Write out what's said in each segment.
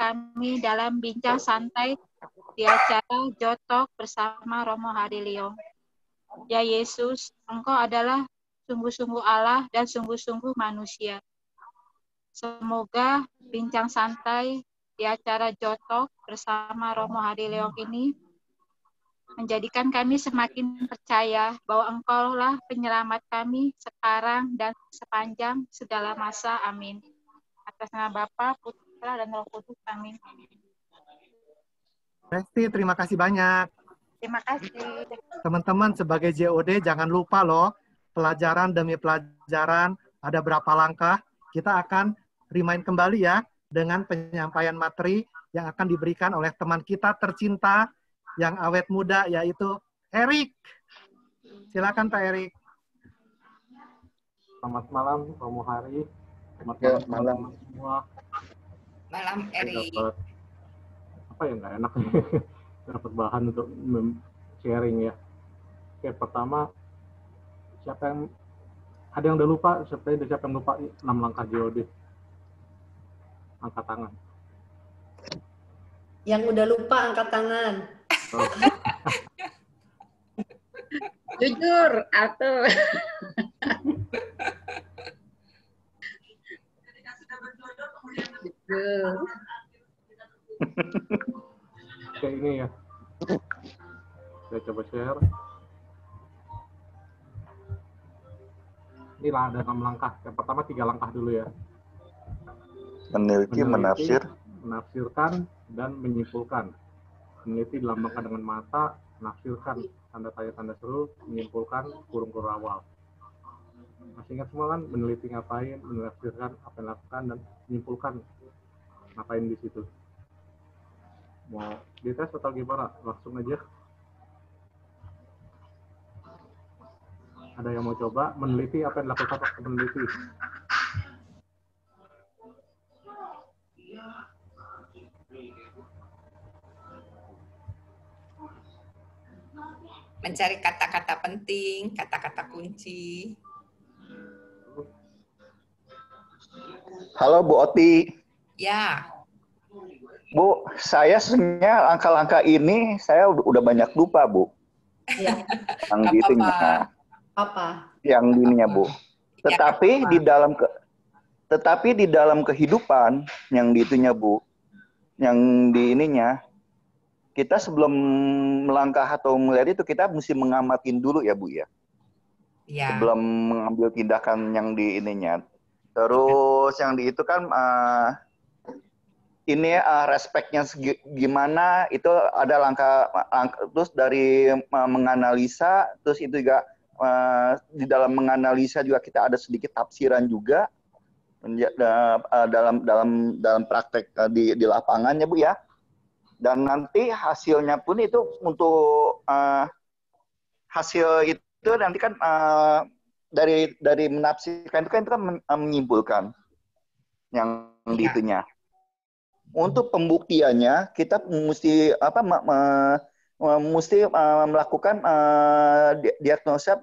kami dalam bincang santai di acara Jotok bersama Romo Harileong. Ya Yesus, Engkau adalah sungguh-sungguh Allah dan sungguh-sungguh manusia. Semoga bincang santai di acara Jotok bersama Romo Harileong ini menjadikan kami semakin percaya bahwa Engkaulah penyelamat kami sekarang dan sepanjang segala masa. Amin. Atas nama Bapa, Putra, dan Roh Kudus. Amin. Resti, terima kasih banyak. Terima kasih. Teman-teman, sebagai JOD jangan lupa loh, pelajaran demi pelajaran ada berapa langkah. Kita akan remind kembali ya dengan penyampaian materi yang akan diberikan oleh teman kita tercinta yang awet muda, yaitu Erik. Silakan Pak Erik. Selamat malam, Romo Hari. Selamat malam semua. Malam, Erik. Dapat apa ya, nggak enak dapat bahan untuk sharing ya. Oke, pertama, ada yang udah lupa? Siapa yang lupa 6 langkah JOD? Angkat tangan. Yang udah lupa angkat tangan. Oh. Jujur, atau Oke, ini ya. Saya coba share. Inilah ada 6 langkah. Yang pertama 3 langkah dulu ya. Meneliti, menafsirkan, dan menyimpulkan. Meneliti dilambangkan dengan mata, menafsirkan tanda tanya tanda seru, menyimpulkan kurung-kurung awal. Masih ingat semua kan, meneliti ngapain, menafsirkan apa yang dilakukan, dan menyimpulkan ngapain di situ. Mau dites atau gimana? Langsung aja. Ada yang mau coba meneliti apa yang dilakukan waktu meneliti? Mencari kata-kata penting, kata-kata kunci. Halo Bu Oti. Ya. Bu, saya sebenarnya langkah-langkah ini saya udah banyak lupa, Bu. Iya. Yang gitunya. Apa? Yang ininya, Bu. Tetapi di dalam kehidupan yang ditunya, Bu, yang di ininya, kita sebelum melangkah atau melihat itu kita mesti mengamati dulu ya, Bu ya. Ya. Sebelum mengambil tindakan yang di ininya. Terus yang di itu kan ini respeknya gimana, itu ada langkah terus dari menganalisa, terus itu juga di dalam menganalisa juga kita ada sedikit tafsiran juga dalam praktek di lapangannya, Bu ya. Dan nanti hasilnya pun itu untuk hasil itu nanti kan dari menafsirkan itu kan menyimpulkan yang ditunya. Untuk pembuktiannya kita mesti melakukan diagnosa,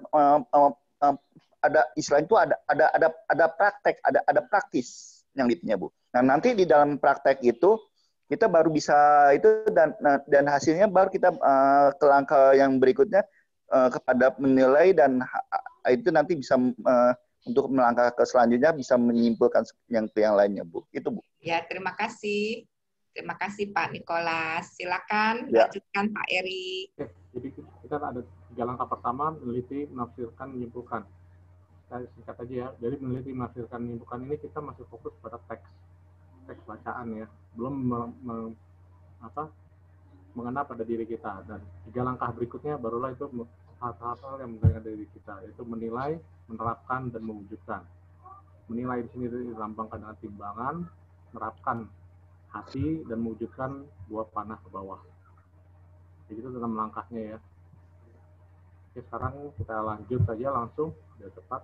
ada istilah itu ada praktek, ada praktis yang ditunya, Bu. Nah, nanti di dalam praktek itu kita baru bisa itu dan hasilnya baru kita ke langkah yang berikutnya kepada menilai, dan itu nanti bisa untuk melangkah ke selanjutnya bisa menyimpulkan yang lainnya, Bu. Itu, Bu. Ya, terima kasih. Terima kasih Pak Nikolas. Silakan ya. lanjutkan Pak Eri. Oke, jadi kita ada 3 langkah. Pertama, meneliti, menafsirkan, menyimpulkan. Saya singkat aja ya. Jadi meneliti, menafsirkan, menyimpulkan ini kita masih fokus pada teks bacaan ya. Belum mengena pada diri kita. Dan 3 langkah berikutnya barulah itu hal-hal yang mengena diri kita, yaitu menilai, menerapkan, dan mewujudkan. Menilai di sini dilambangkan dengan timbangan, menerapkan hati, dan mewujudkan buah panah ke bawah. Jadi itu 6 langkahnya ya. Oke, sekarang kita lanjut saja langsung, biar cepat.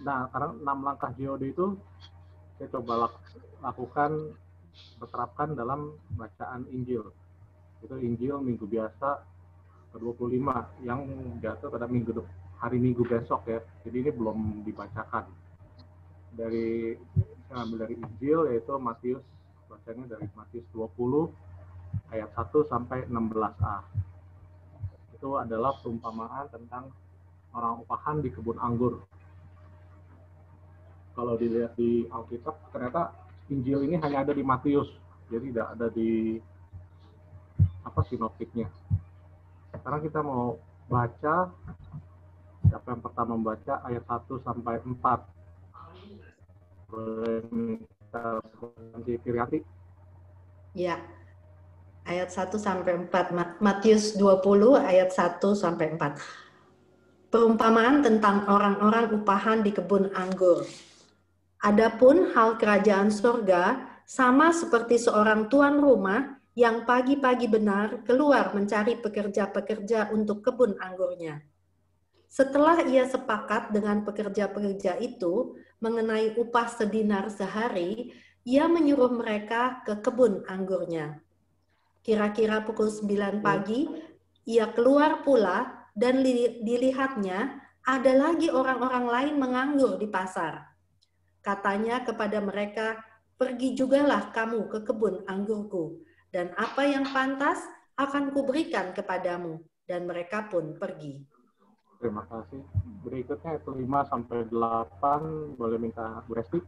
Nah, karena 6 langkah JOD itu saya coba lakukan, terapkan dalam bacaan Injil. Itu Injil Minggu Biasa ke-25 yang jatuh pada hari Minggu besok ya. Jadi ini belum dibacakan. Saya ambil dari Injil, yaitu Matius bacanya dari Matius 20 ayat 1 sampai 16a. Itu adalah perumpamaan tentang orang upahan di kebun anggur. Kalau dilihat di Alkitab, ternyata Injil ini hanya ada di Matius, jadi tidak ada di sinoptiknya. Sekarang kita mau baca, siapa yang pertama membaca ayat 1 sampai 4. Boleh minta Nanti Kiriati? Ya. Ayat 1 sampai 4. Matius 20 ayat 1 sampai 4. Perumpamaan tentang orang-orang upahan di kebun anggur. Adapun hal kerajaan surga sama seperti seorang tuan rumah yang pagi-pagi benar keluar mencari pekerja-pekerja untuk kebun anggurnya. Setelah ia sepakat dengan pekerja-pekerja itu mengenai upah sedinar sehari, ia menyuruh mereka ke kebun anggurnya. Kira-kira pukul 9 pagi, ia keluar pula dan dilihatnya ada lagi orang-orang lain menganggur di pasar. Katanya kepada mereka, pergi jugalah kamu ke kebun anggurku, dan apa yang pantas akan kuberikan kepadamu. Dan mereka pun pergi. Terima kasih. Berikutnya itu 5 sampai 8, boleh minta Bu Resti?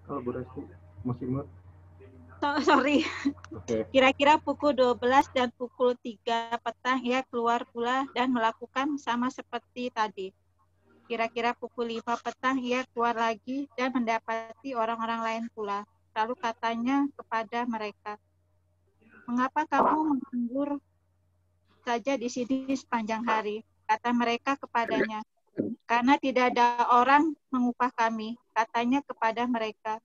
Kalau Bu Resti, masih mute? Sorry. Oke. Kira-kira pukul 12 dan pukul 3 petang ia keluar pula dan melakukan sama seperti tadi. Kira-kira pukul 5 petang ia keluar lagi dan mendapati orang-orang lain pula. Lalu katanya kepada mereka, mengapa kamu menganggur saja di sini sepanjang hari? Kata mereka kepadanya, karena tidak ada orang mengupah kami. Katanya kepada mereka,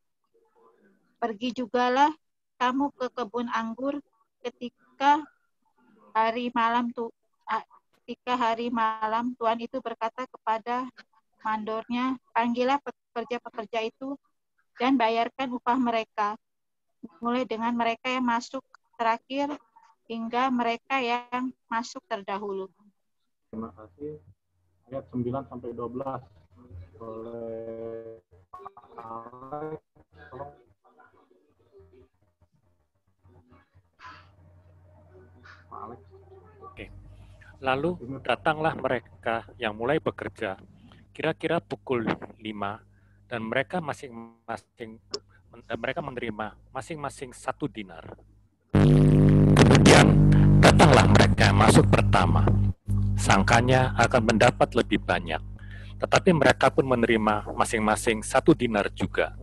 pergi jugalah kamu ke kebun anggur ketika hari malam Tuhan itu berkata kepada mandornya, panggillah pekerja-pekerja itu dan bayarkan upah mereka, mulai dengan mereka yang masuk terakhir hingga mereka yang masuk terdahulu. Terima kasih. Ayat 9 sampai 12. Boleh Alex, tolong. Alex. Oke. Lalu datanglah mereka yang mulai bekerja, kira-kira pukul 5, dan mereka menerima masing-masing 1 dinar. Kemudian datanglah mereka yang masuk pertama, sangkanya akan mendapat lebih banyak, tetapi mereka pun menerima masing-masing 1 dinar juga.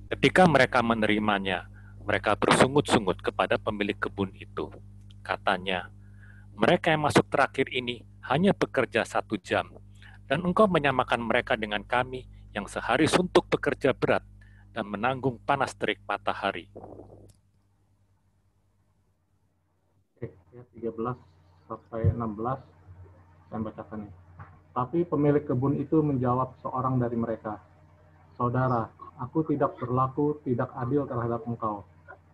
Ketika mereka menerimanya, mereka bersungut-sungut kepada pemilik kebun itu. Katanya, mereka yang masuk terakhir ini hanya bekerja 1 jam, dan engkau menyamakan mereka dengan kami yang sehari suntuk bekerja berat dan menanggung panas terik matahari. Oke, ya 13 sampai 16 saya bacakan ya. Tapi pemilik kebun itu menjawab seorang dari mereka, saudara, aku tidak berlaku tidak adil terhadap engkau.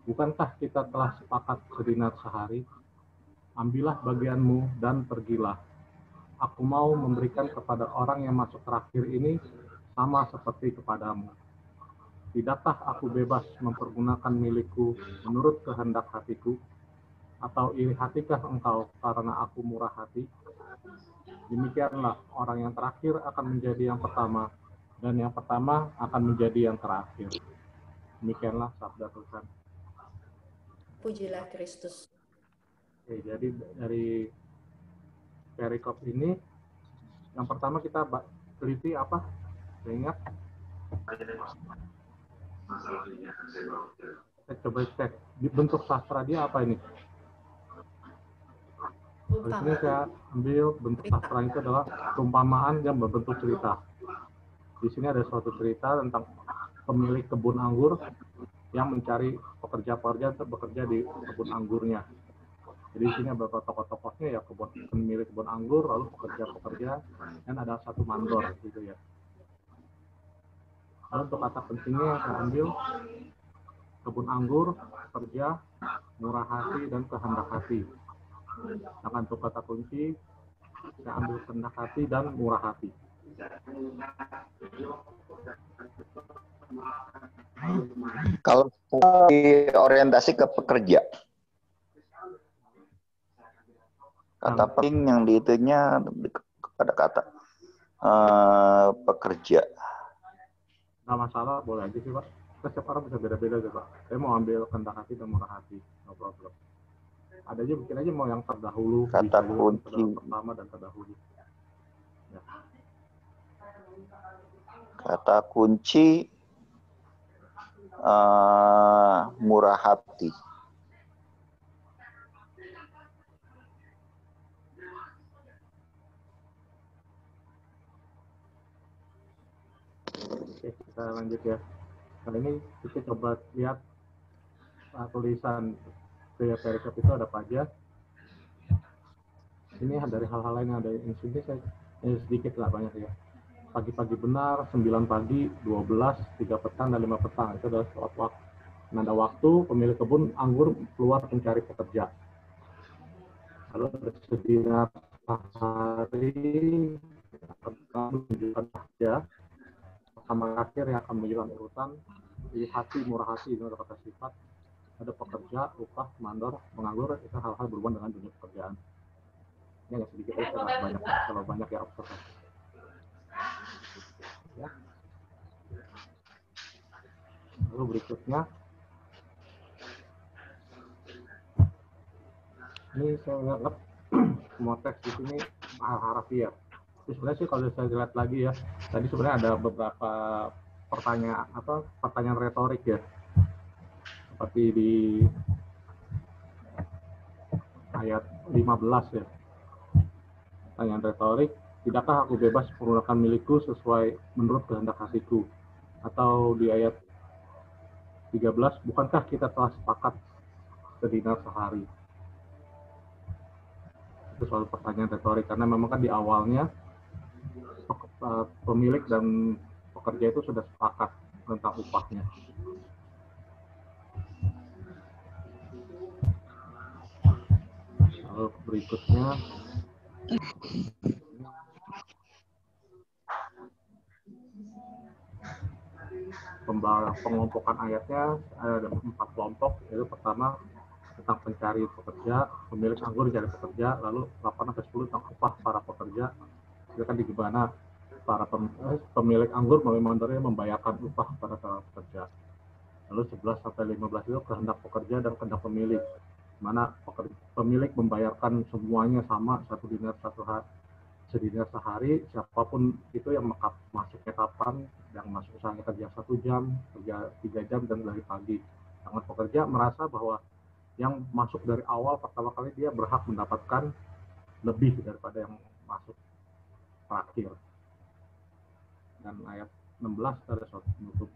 Bukankah kita telah sepakat sedinar sehari? Ambillah bagianmu dan pergilah. Aku mau memberikan kepada orang yang masuk terakhir ini sama seperti kepadamu. Tidakkah aku bebas mempergunakan milikku menurut kehendak hatiku? Atau iri hatikah engkau karena aku murah hati? Demikianlah orang yang terakhir akan menjadi yang pertama, dan yang pertama akan menjadi yang terakhir. Demikianlah sabda Tuhan. Pujilah Kristus. Oke, jadi dari perikop ini, yang pertama kita teliti apa? Saya ingat. Saya coba cek, di bentuk sastra dia apa ini? Di sini saya ambil bentuk sastra itu adalah perumpamaan yang berbentuk cerita. Di sini ada suatu cerita tentang pemilik kebun anggur yang mencari pekerja-pekerja untuk bekerja di kebun anggurnya. Jadi di sini beberapa tokoh-tokohnya ya pemilik kebun anggur, lalu pekerja-pekerja, dan ada satu mandor gitu ya. Lalu untuk kata pentingnya yang saya ambil, kebun anggur, kerja, murah hati, dan kehendak hati. Sedangkan untuk kata kunci, Saya ambil rendah hati dan murah hati. Kalau orientasi ke pekerja, kata penting yang diitunya pada kata pekerja. Nggak masalah, boleh aja sih Pak. Setiap orang bisa beda-beda sih Pak. Saya mau ambil rendah hati dan murah hati, no problem. Ada aja, bikin aja mau yang terdahulu, Kata kunci. pertama dan terdahulu. Ya. Kata kunci murah hati. Oke, kita lanjut ya. Kali ini kita coba lihat tulisan gaya perikop itu ada apa aja. Ini dari hal-hal lain yang ada di sini, saya sedikit lah, banyak ya. Pagi-pagi benar, 9 pagi, 12, 3 petang, dan 5 petang. Itu adalah waktu, nada waktu pemilik kebun anggur keluar mencari pekerja. Lalu sedinar sehari akan menunjukkan kerja. Sama akhir yang akan menunjukkan urutan. Jadi hati, murah hati, itu ada kata sifat. Ada pekerja, upah, mandor, penganggur, itu hal-hal berhubungan dengan dunia pekerjaan. Ini agak sedikit aja, banyak, kalau banyak ya observasi. Ya. Lalu berikutnya, ini saya lihat semua teks di sini harafiah. Sebenarnya sih kalau saya lihat lagi ya, tadi sebenarnya ada beberapa pertanyaan retorik ya, seperti di ayat 15 ya. Pertanyaan retorik, tidakkah aku bebas menggunakan milikku sesuai menurut kehendak hatiku? Atau di ayat 13, bukankah kita telah sepakat sedinar sehari? Itu soal pertanyaan retorik, karena memang kan di awalnya pemilik dan pekerja itu sudah sepakat tentang upahnya. Lalu berikutnya, pengelompokan ayatnya ada 4 kelompok. Yaitu pertama tentang pencari pekerja, pemilik anggur mencari pekerja, lalu 8-10 tentang upah para pekerja. Itu kan di gimana para pemilik anggur mandornya membayarkan upah pada para pekerja. Lalu 11-15 itu kehendak pekerja dan kehendak pemilik, mana pemilik membayarkan semuanya sama, 1 dinar sedinar sehari, siapapun itu yang masuknya kapan, yang masuk misalnya kerja 1 jam, kerja 3 jam, dan dari pagi. Sangat pekerja merasa bahwa yang masuk dari awal pertama kali dia berhak mendapatkan lebih daripada yang masuk terakhir. Dan ayat 16 ada suatu penutup.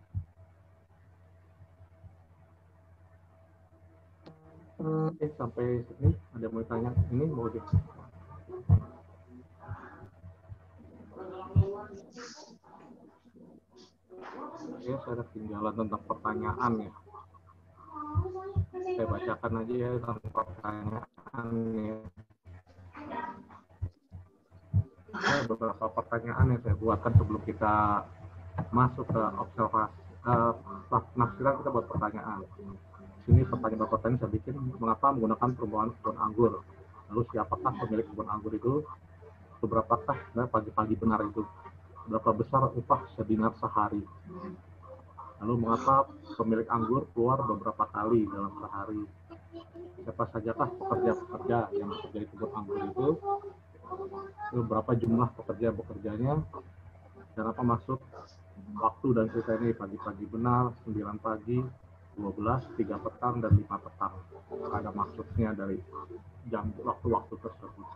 Oke, sampai sini ada yang mau tanya? Ini mau di. Oke, saya ada ketinggalan tentang pertanyaan ya. Saya bacakan aja ya tentang pertanyaan ya. Ada beberapa pertanyaan yang saya buatkan sebelum kita masuk ke observasi. Penafsiran kita buat pertanyaan. Sini pertanyaan saya bikin, mengapa menggunakan perumpamaan kebun anggur? Lalu siapakah pemilik kebun anggur itu? Seberapakah pagi-pagi benar itu? Berapa besar upah sedinar sehari? Lalu mengapa pemilik anggur keluar beberapa kali dalam sehari? Siapa sajakah pekerja-pekerja yang bekerja di kebun anggur itu? Lalu berapa jumlah pekerja-pekerjanya? Dan apa maksud waktu dan cerita ini? Pagi-pagi benar, 9 pagi, 12, 3 petang, dan 5 petang. Ada maksudnya dari jam waktu-waktu tersebut.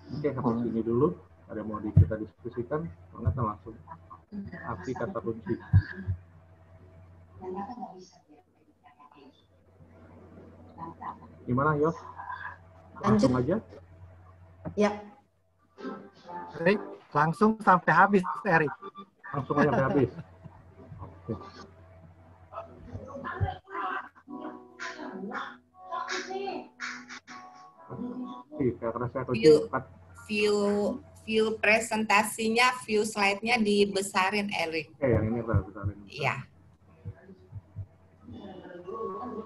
Oke, sampai sini dulu. Ada yang mau kita diskusikan? Kita langsung arti kata kunci. Gimana, Yos? Langsung aja? Ya. Erik, langsung sampai habis, Erik. Langsung aja sampai habis. Oke. karena saya view presentasinya, view slide-nya dibesarin, Erik. yang ini besarin. Iya.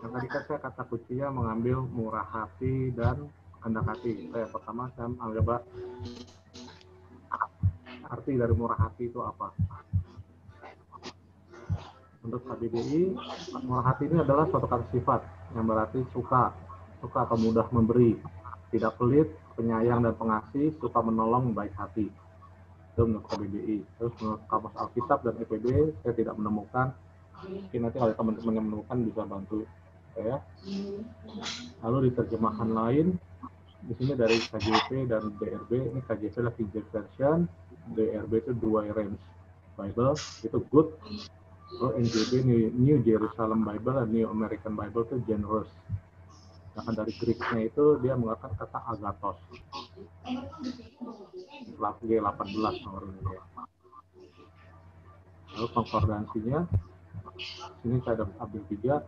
Yang tadi kan saya kata kuncinya mengambil murah hati dan kehendak hati. Pertama saya anggap arti dari murah hati itu apa? Untuk KBBI, murah hati ini adalah suatu kata sifat yang berarti suka atau mudah memberi, tidak pelit, penyayang dan pengasih, suka menolong, baik hati. Itu menurut KBBI. Terus menurut Kamus Alkitab dan EPB, saya tidak menemukan. Mungkin nanti kalau teman-teman yang menemukan bisa bantu saya. Lalu di terjemahan lain, di sini dari KJV dan DRB, ini KJV adalah King James Version, DRB itu Douay Rheims Bible, itu good. Lalu NJB New Jerusalem Bible dan New American Bible itu generous. Nah, dari Greek-nya itu dia menggunakan kata agathos. G18 nomornya. Lalu konkordansinya, sini saya ambil 3.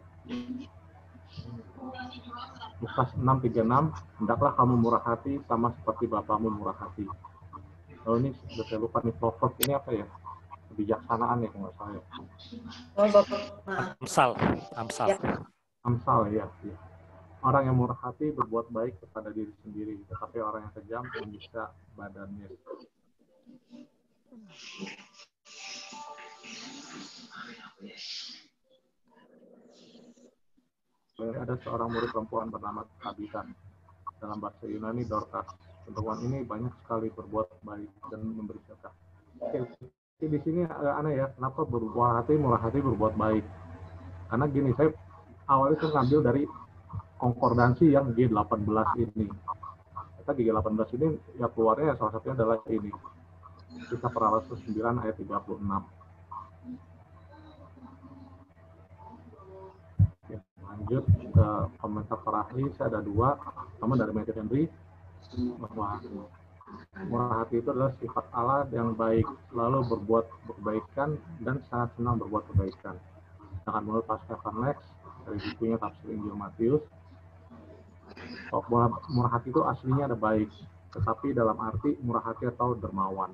Lukas 6:36, hendaklah kamu murah hati sama seperti Bapamu murah hati. Lalu ini sudah saya lupa nih, proverb ini apa ya? Kebijaksanaan ya kalau nggak salah ya. Amsal. Ya. Amsal ya. Orang yang murah hati berbuat baik kepada diri sendiri, tetapi orang yang kejam menyiksa badannya. Ada seorang murid perempuan bernama Tabitha, dalam bahasa Yunani Dorcas. Perempuan ini banyak sekali berbuat baik dan memberi sedekah. Di sini agak aneh ya, kenapa murah hati berbuat baik? Karena gini, saya awalnya saya ngambil dari konkordansi yang G18 ini. Kita G18 ini ya keluarnya salah satunya adalah ini. Kisah Para Rasul 9 ayat 36. Oke, lanjut ke komentar para ahli, saya ada 2. Pertama dari Matthew Henry, bahwa murah hati itu adalah sifat Allah yang baik, lalu berbuat kebaikan dan sangat senang berbuat kebaikan. Sedangkan menurut Pastor Van Lex, dari bukunya Tafsir Injil Matius, murah hati itu aslinya ada baik, tetapi dalam arti murah hati atau dermawan.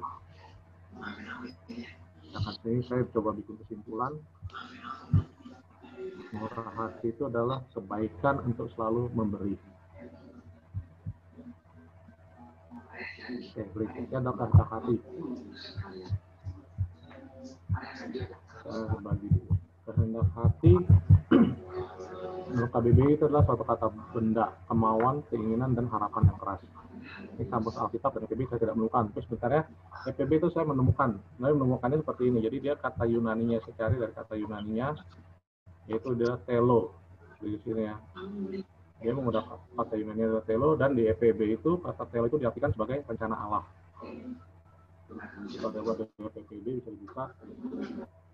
Nah, sini saya coba bikin kesimpulan. Murah hati itu adalah kebaikan untuk selalu memberi. Oke, berikutnya adalah kehendak hati. Saya bagi kehendak hati. Menurut KBBI itu adalah suatu kata benda, kemauan, keinginan, dan harapan yang keras. Ini kamus Alkitab dan EPB saya tidak menemukan. Terus sebentar ya, EPB itu saya menemukan. Saya menemukannya seperti ini. Jadi dia kata Yunaninya, saya cari dari kata Yunaninya, yaitu dia telo. Di sini ya. Dia menggunakan kata Yunani adalah telo, dan di EPB itu kata telo itu diartikan sebagai rencana Allah. Kalau ada EPB bisa dibuka,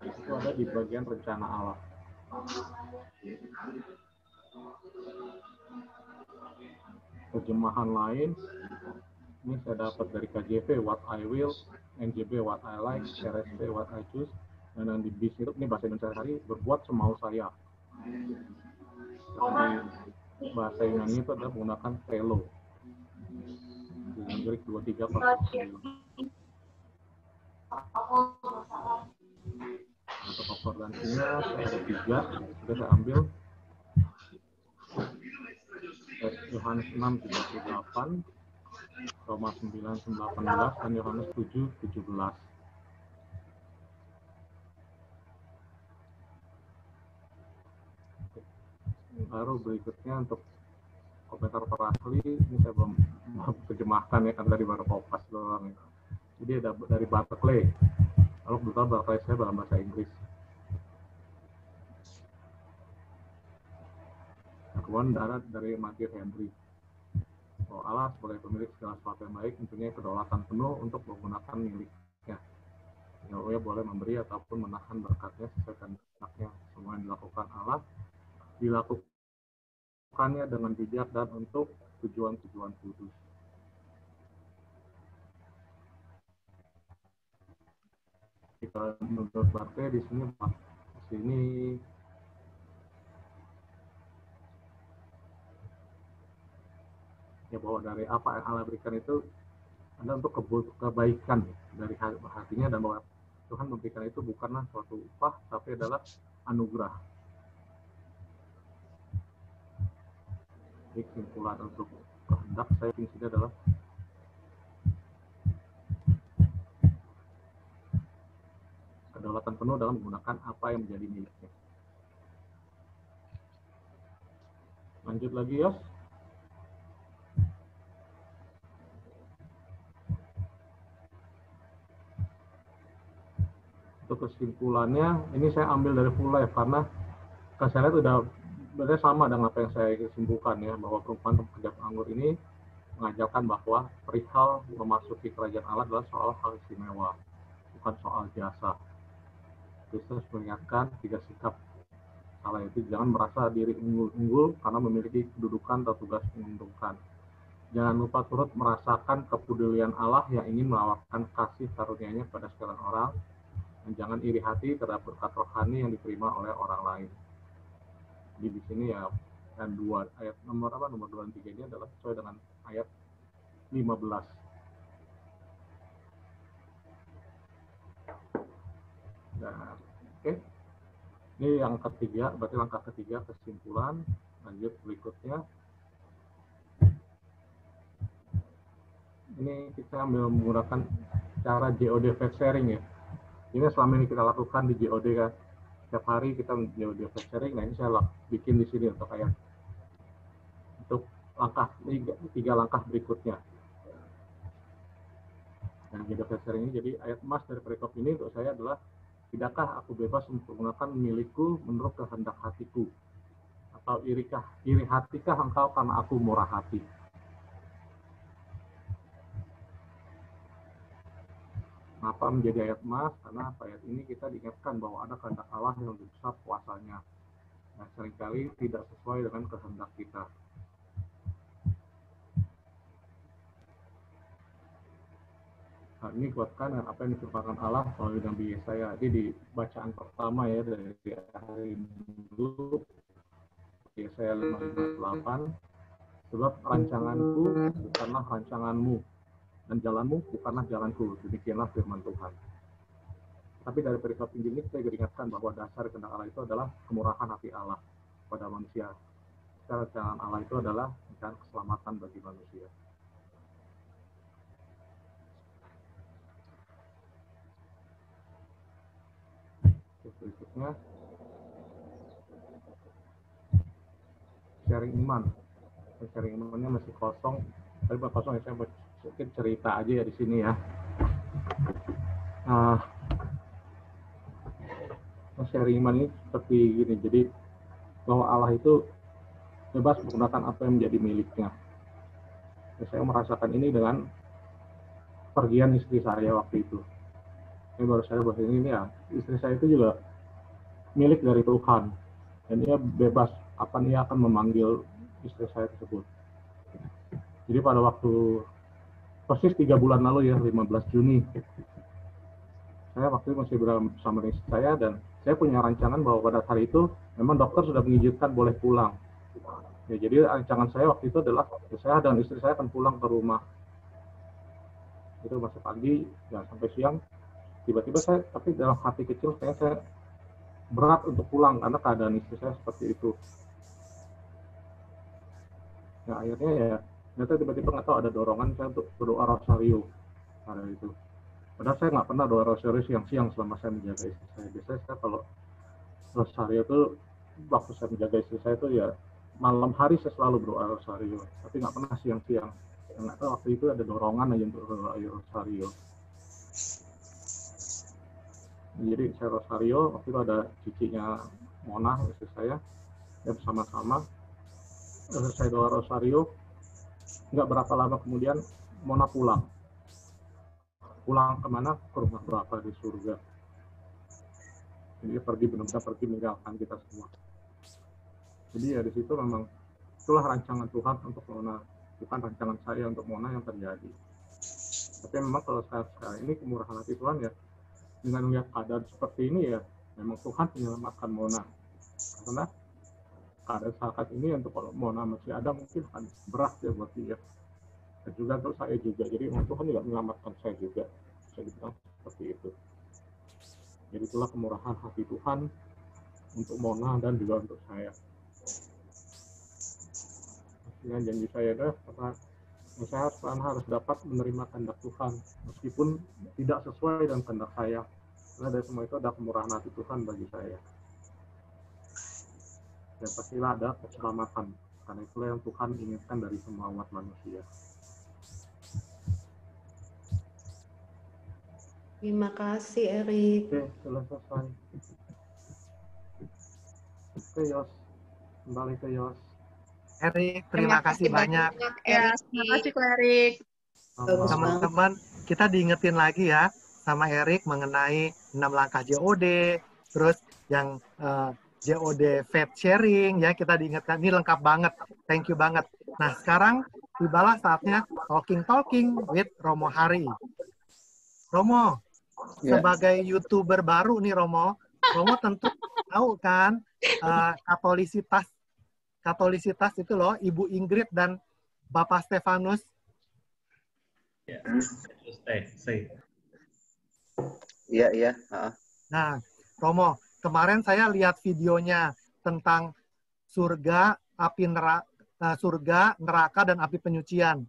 itu ada di bagian rencana Allah. Terjemahan lain, ini saya dapat dari KJV What I Will, NJB What I Like, RSV What I Choose, dan di BIS itu, ini bahasa Indonesia hari, berbuat semau saya. Jadi, bahasa Yunani itu adalah menggunakan telo. Dengan Greek 23:9. Untuk konkordansinya saya ada 3, sudah saya ambil. Yohanes 6:38, Roma 9:18, dan Yohanes 7:17. Baru berikutnya untuk komentar para ahli, ini saya belum terjemahkan ya, kan dari baru kopas doang. Jadi ada dari Barclay. Lalu kebetulan Barclay saya dalam bahasa Inggris. Kemudian dari Matthew Henry. Oh, Allah sebagai pemilik segala sesuatu yang baik, mempunyai kedaulatan penuh untuk menggunakan miliknya. Dia boleh memberi ataupun menahan berkatnya sesuai kehendaknya. Semua yang dilakukan Allah dilakukannya dengan bijak dan untuk tujuan-tujuan kudus. Jika menurut Barclay di sini ya bahwa dari apa yang Allah berikan itu adalah untuk kebaikan dari hatinya, dan bahwa Tuhan memberikan itu bukanlah suatu upah, tapi adalah anugerah. Jadi kesimpulan untuk kehendak saya di sini adalah kedaulatan penuh dalam menggunakan apa yang menjadi miliknya. Lanjut lagi, Yos. Untuk kesimpulannya, ini saya ambil dari Full Life karena saya lihat udah sebenarnya sama dengan apa yang saya simpulkan ya, bahwa perumpamaan pekerja anggur ini mengajarkan bahwa perihal memasuki kerajaan Allah adalah soal hal istimewa, bukan soal jasa. Kristus mengingatkan 3 sikap salah, itu jangan merasa diri unggul karena memiliki kedudukan atau tugas menguntungkan. Jangan lupa turut merasakan kepedulian Allah yang ingin menawarkan kasih karunia-Nya pada sekalian orang. Dan jangan iri hati terhadap berkat rohani yang diterima oleh orang lain. Jadi di sini ya, dan ayat nomor 2 dan 3 ini adalah sesuai dengan ayat 15. Nah, oke. Ini yang ketiga, berarti langkah ketiga kesimpulan. Lanjut berikutnya. Ini kita ambil menggunakan cara JOD fact sharing ya. Ini selama ini kita lakukan di JOD kan. Setiap hari kita JOD fact sharing. Nah ini saya bikin di sini untuk ayat. Untuk langkah 3 langkah berikutnya. Nah JOD fact sharing ini jadi ayat emas dari perikop ini untuk saya adalah, tidakkah aku bebas untuk menggunakan milikku menurut kehendak hatiku? Atau iri hatikah engkau karena aku murah hati? Kenapa menjadi ayat emas? Karena ayat ini kita diingatkan bahwa ada kehendak Allah yang lebih besar kuasanya. Nah, seringkali tidak sesuai dengan kehendak kita. Nah, ini kuatkan dengan apa yang difirmankan Allah melalui Nabi Yesaya. Jadi di bacaan pertama ya dari hari Minggu, Yesaya 5:8, sebab rancanganku bukanlah rancanganmu, dan jalanmu bukanlah jalanku, demikianlah firman Tuhan. Tapi dari perikop Injil ini kita diingatkan bahwa dasar kehendak Allah itu adalah kemurahan hati Allah pada manusia. Secara rancangan Allah itu adalah rencana keselamatan bagi manusia. Berikutnya, sharing iman. Sharing imannya masih kosong. Tapi bukan kosong ya, saya mungkin cerita aja ya di sini ya. Sharing iman ini seperti gini. Jadi bahwa Allah itu bebas menggunakan apa yang menjadi miliknya. Ya, saya merasakan ini dengan pergian istri saya waktu itu. Ini baru saya bahas ini ya. Istri saya itu juga milik dari Tuhan. Dan dia bebas kapan ia akan memanggil istri saya tersebut. Jadi pada waktu persis 3 bulan lalu ya, 15 Juni, saya waktu itu masih bersama istri saya, dan saya punya rancangan bahwa pada hari itu memang dokter sudah mengizinkan boleh pulang. Ya, jadi rancangan saya waktu itu adalah saya dan istri saya akan pulang ke rumah. Itu masih pagi, ya sampai siang. Tiba-tiba saya, tapi dalam hati kecil saya berat untuk pulang karena keadaan istri saya seperti itu. Ya akhirnya ya, ternyata tiba-tiba nggak tahu ada dorongan saya untuk berdoa rosario pada itu. Padahal saya nggak pernah doa rosario siang-siang selama saya menjaga istri saya. Biasanya saya kalau rosario itu waktu saya menjaga istri saya itu ya malam hari saya selalu berdoa rosario, tapi nggak pernah siang-siang. Nggak tahu waktu itu ada dorongan aja untuk berdoa rosario. Jadi saya rosario, waktu itu ada cicinya Mona, istri saya, ya bersama-sama. Saya doa rosario, nggak berapa lama kemudian Mona pulang. Pulang kemana? Ke rumah Bapa di surga. Jadi dia pergi, benar-benar pergi meninggalkan kita semua. Jadi ya di situ memang itulah rancangan Tuhan untuk Mona, bukan rancangan saya untuk Mona yang terjadi. Tapi memang kalau sekarang ini kemurahan hati Tuhan ya, dengan melihat keadaan seperti ini ya, memang Tuhan menyelamatkan Mona. Karena keadaan saat ini untuk kalau Mona masih ada mungkin akan berat ya buat dia. dan juga untuk saya juga. Jadi Tuhan juga menyelamatkan saya juga. Saya dibilang seperti itu. Jadi itulah kemurahan hati Tuhan untuk Mona dan juga untuk saya. Dengan janji saya adalah karena saya harus dapat menerima kehendak Tuhan meskipun tidak sesuai dengan kehendak saya. Karena dari semua itu ada kemurahan hati Tuhan bagi saya. Dan pastilah ada keselamatan. Karena itulah yang Tuhan inginkan dari semua umat manusia. Terima kasih, Erik. Oke, sudah selesai. Oke, Yos. Kembali ke Yos. Erik, terima kasih banyak. Ya, terima kasih Ko Erik. Bagus banget. Teman-teman, kita diingetin lagi ya sama Erik mengenai 6 langkah JOD, terus yang JOD faith sharing ya, kita diingatkan ini lengkap banget. Thank you banget. Nah, sekarang tibalah saatnya talking with Romo Hari. Romo, sebagai YouTuber baru nih Romo tentu tahu kan Katolisitas itu loh, Ibu Ingrid dan Bapak Stefanus. Iya. Nah, Romo, kemarin saya lihat videonya tentang surga, neraka, dan api penyucian.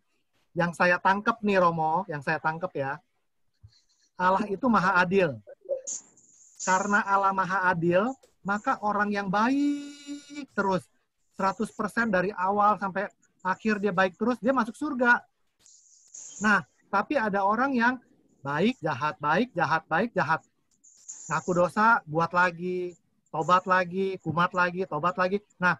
Yang saya tangkap nih, Romo, yang saya tangkap ya, Allah itu maha adil. Karena Allah maha adil, maka orang yang baik terus, 100% dari awal sampai akhir dia baik terus, dia masuk surga. Nah, tapi ada orang yang baik, jahat, baik, jahat, baik, jahat. Ngaku dosa, buat lagi, tobat lagi, kumat lagi, tobat lagi. Nah,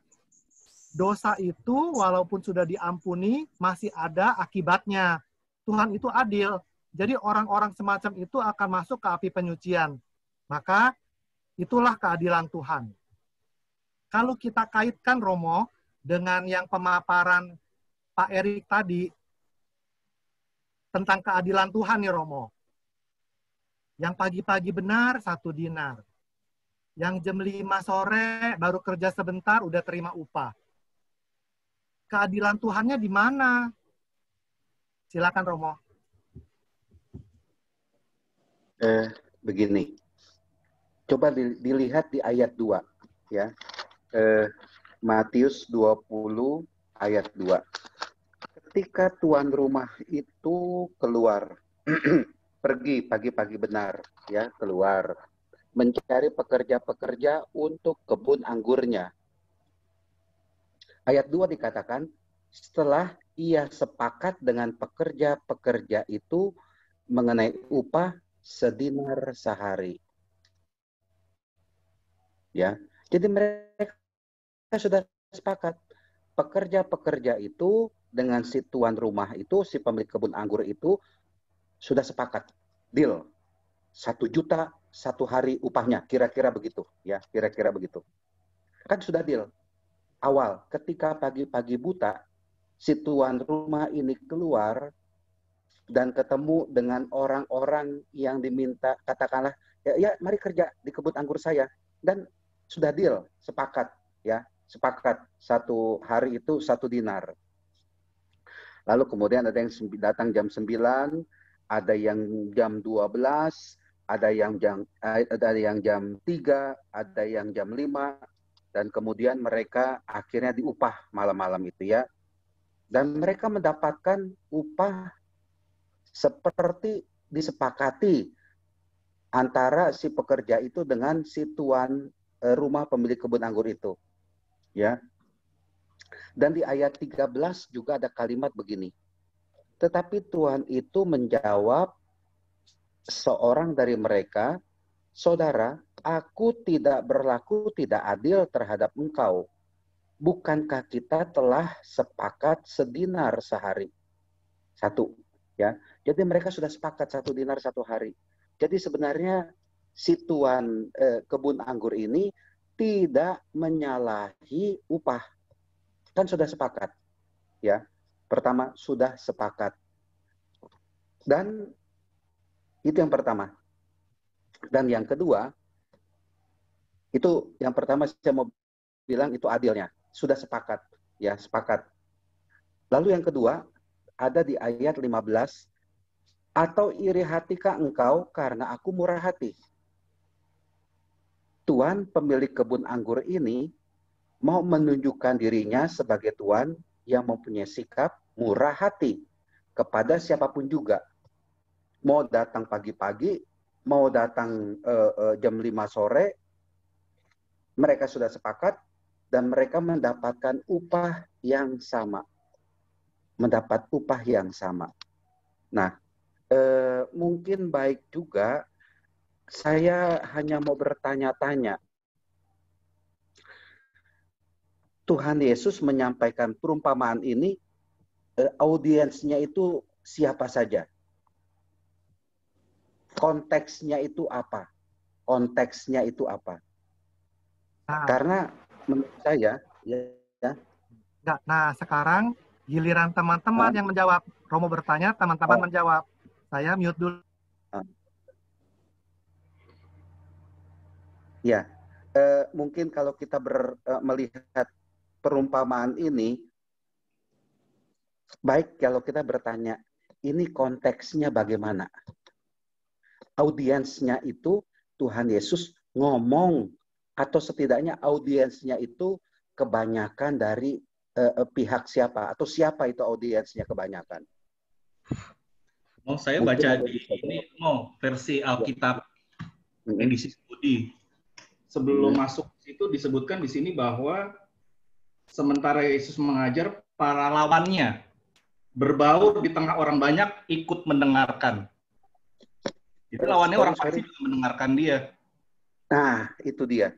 dosa itu walaupun sudah diampuni, masih ada akibatnya. Tuhan itu adil. Jadi orang-orang semacam itu akan masuk ke api penyucian. Maka itulah keadilan Tuhan. Kalau kita kaitkan, Romo, dengan yang pemaparan Pak Erik tadi, tentang keadilan Tuhan nih, Romo. Yang pagi-pagi benar, 1 dinar. Yang jam 5 sore, baru kerja sebentar, udah terima upah. Keadilan Tuhannya di mana? Silakan, Romo. Begini. Coba dilihat di ayat 2. Ya. Matius 20 ayat 2. Ketika tuan rumah itu keluar, pergi pagi-pagi benar, ya, keluar mencari pekerja-pekerja untuk kebun anggurnya. Ayat 2 dikatakan, setelah ia sepakat dengan pekerja-pekerja itu mengenai upah sedinar sehari. Ya, jadi mereka sudah sepakat. Pekerja-pekerja itu dengan si tuan rumah itu, si pemilik kebun anggur itu sudah sepakat. Deal. 1 juta 1 hari upahnya. Kira-kira begitu. Ya, kira-kira begitu. Kan sudah deal. Awal, ketika pagi-pagi buta, si tuan rumah ini keluar dan ketemu dengan orang-orang yang diminta, katakanlah, ya mari kerja di kebun anggur saya. Dan sudah deal, sepakat. Ya, sepakat 1 hari itu 1 dinar. Lalu kemudian ada yang datang jam 9, ada yang jam 12, ada yang jam 3, ada yang jam 5, dan kemudian mereka akhirnya diupah malam-malam itu ya. Dan mereka mendapatkan upah seperti disepakati antara si pekerja itu dengan si tuan rumah pemilik kebun anggur itu. Ya. Dan di ayat 13 juga ada kalimat begini. Tetapi Tuhan itu menjawab seorang dari mereka, "Saudara, aku tidak berlaku tidak adil terhadap engkau. Bukankah kita telah sepakat sedinar sehari?" 1, ya. Jadi mereka sudah sepakat 1 dinar 1 hari. Jadi sebenarnya si tuan kebun anggur ini tidak menyalahi upah. Kan sudah sepakat. Ya. Pertama, sudah sepakat. Dan itu yang pertama. Dan yang kedua, itu yang pertama saya mau bilang itu adilnya. Sudah sepakat. Ya, sepakat. Lalu yang kedua, ada di ayat 15. Atau iri hatikah engkau karena aku murah hati? Tuan pemilik kebun anggur ini mau menunjukkan dirinya sebagai Tuan yang mempunyai sikap murah hati kepada siapapun juga. Mau datang pagi-pagi, mau datang jam 5 sore, mereka sudah sepakat dan mereka mendapatkan upah yang sama. Mendapat upah yang sama. Nah, mungkin baik juga saya hanya mau bertanya-tanya. Tuhan Yesus menyampaikan perumpamaan ini, audiensnya itu siapa saja? Konteksnya itu apa? Konteksnya itu apa? Karena menurut saya, ya. Nah, sekarang giliran teman-teman yang menjawab. Romo bertanya, teman-teman menjawab. Saya mute dulu. Ya, mungkin kalau kita melihat perumpamaan ini, baik kalau kita bertanya, ini konteksnya bagaimana? Audiensnya itu Tuhan Yesus ngomong, atau setidaknya audiensnya itu kebanyakan dari pihak siapa? Atau siapa itu audiensnya kebanyakan? Saya baca di ini, versi Alkitab edisi studi. Sebelum masuk situ disebutkan di sini bahwa sementara Yesus mengajar, para lawannya berbaur di tengah orang banyak ikut mendengarkan. Itu lawannya orang Farisi juga mendengarkan dia. Nah, itu dia.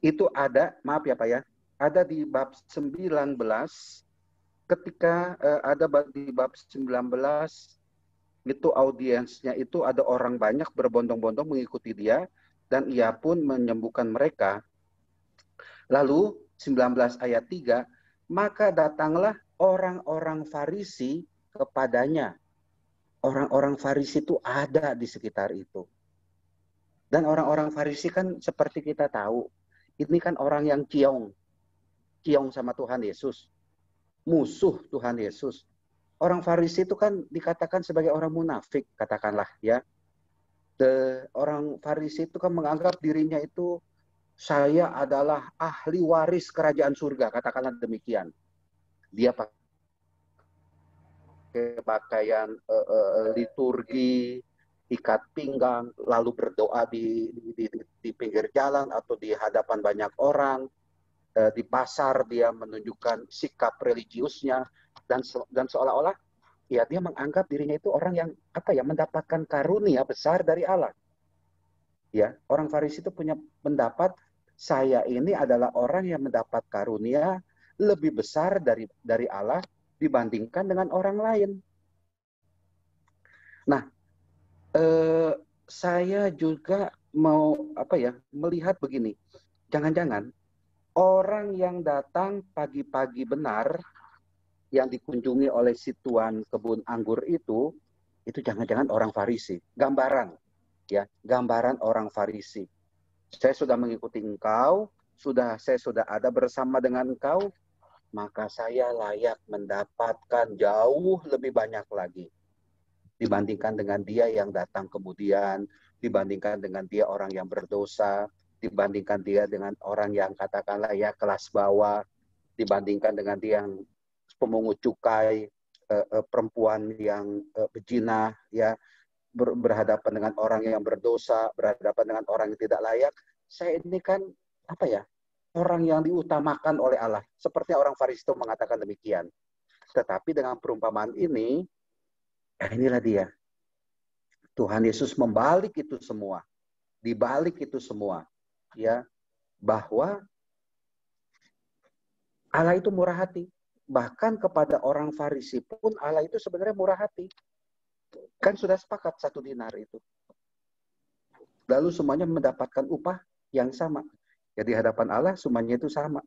Itu ada, maaf ya Pak ya, ada di bab 19, ketika ada di bab 19, itu audiensnya itu ada orang banyak berbondong-bondong mengikuti dia, dan ia pun menyembuhkan mereka. Lalu 19 ayat 3, maka datanglah orang-orang Farisi kepadanya. Orang-orang Farisi itu ada di sekitar itu. Dan orang-orang Farisi kan seperti kita tahu, ini kan orang yang ciong sama Tuhan Yesus. Musuh Tuhan Yesus. Orang Farisi itu kan dikatakan sebagai orang munafik, katakanlah ya. Orang Farisi itu kan menganggap dirinya itu, saya adalah ahli waris kerajaan surga, katakanlah demikian. Dia pakai pakaian liturgi, ikat pinggang, lalu berdoa di pinggir jalan atau di hadapan banyak orang. Di pasar dia menunjukkan sikap religiusnya, dan seolah-olah ya dia menganggap dirinya itu orang yang mendapatkan karunia besar dari Allah. Ya, orang Farisi itu punya pendapat, saya ini adalah orang yang mendapat karunia lebih besar dari Allah dibandingkan dengan orang lain. Nah, saya juga mau melihat begini. Jangan-jangan orang yang datang pagi-pagi benar yang dikunjungi oleh si tuan kebun anggur itu jangan-jangan orang Farisi. Gambaran orang Farisi. Saya sudah mengikuti engkau, saya sudah ada bersama dengan engkau, maka saya layak mendapatkan jauh lebih banyak lagi dibandingkan dengan dia yang datang kemudian, dibandingkan dengan dia orang yang berdosa, dibandingkan dia dengan orang yang katakanlah ya kelas bawah, dibandingkan dengan dia yang pemungut cukai, perempuan yang bezinah, ya, berhadapan dengan orang yang berdosa, berhadapan dengan orang yang tidak layak. Saya ini kan orang yang diutamakan oleh Allah. Seperti orang Farisi itu mengatakan demikian. Tetapi dengan perumpamaan ini, inilah dia. Tuhan Yesus membalik itu semua. Dibalik itu semua. Ya, bahwa Allah itu murah hati. Bahkan kepada orang Farisi pun Allah itu sebenarnya murah hati. Kan sudah sepakat 1 dinar itu. Lalu semuanya mendapatkan upah yang sama. Ya, di hadapan Allah semuanya itu sama.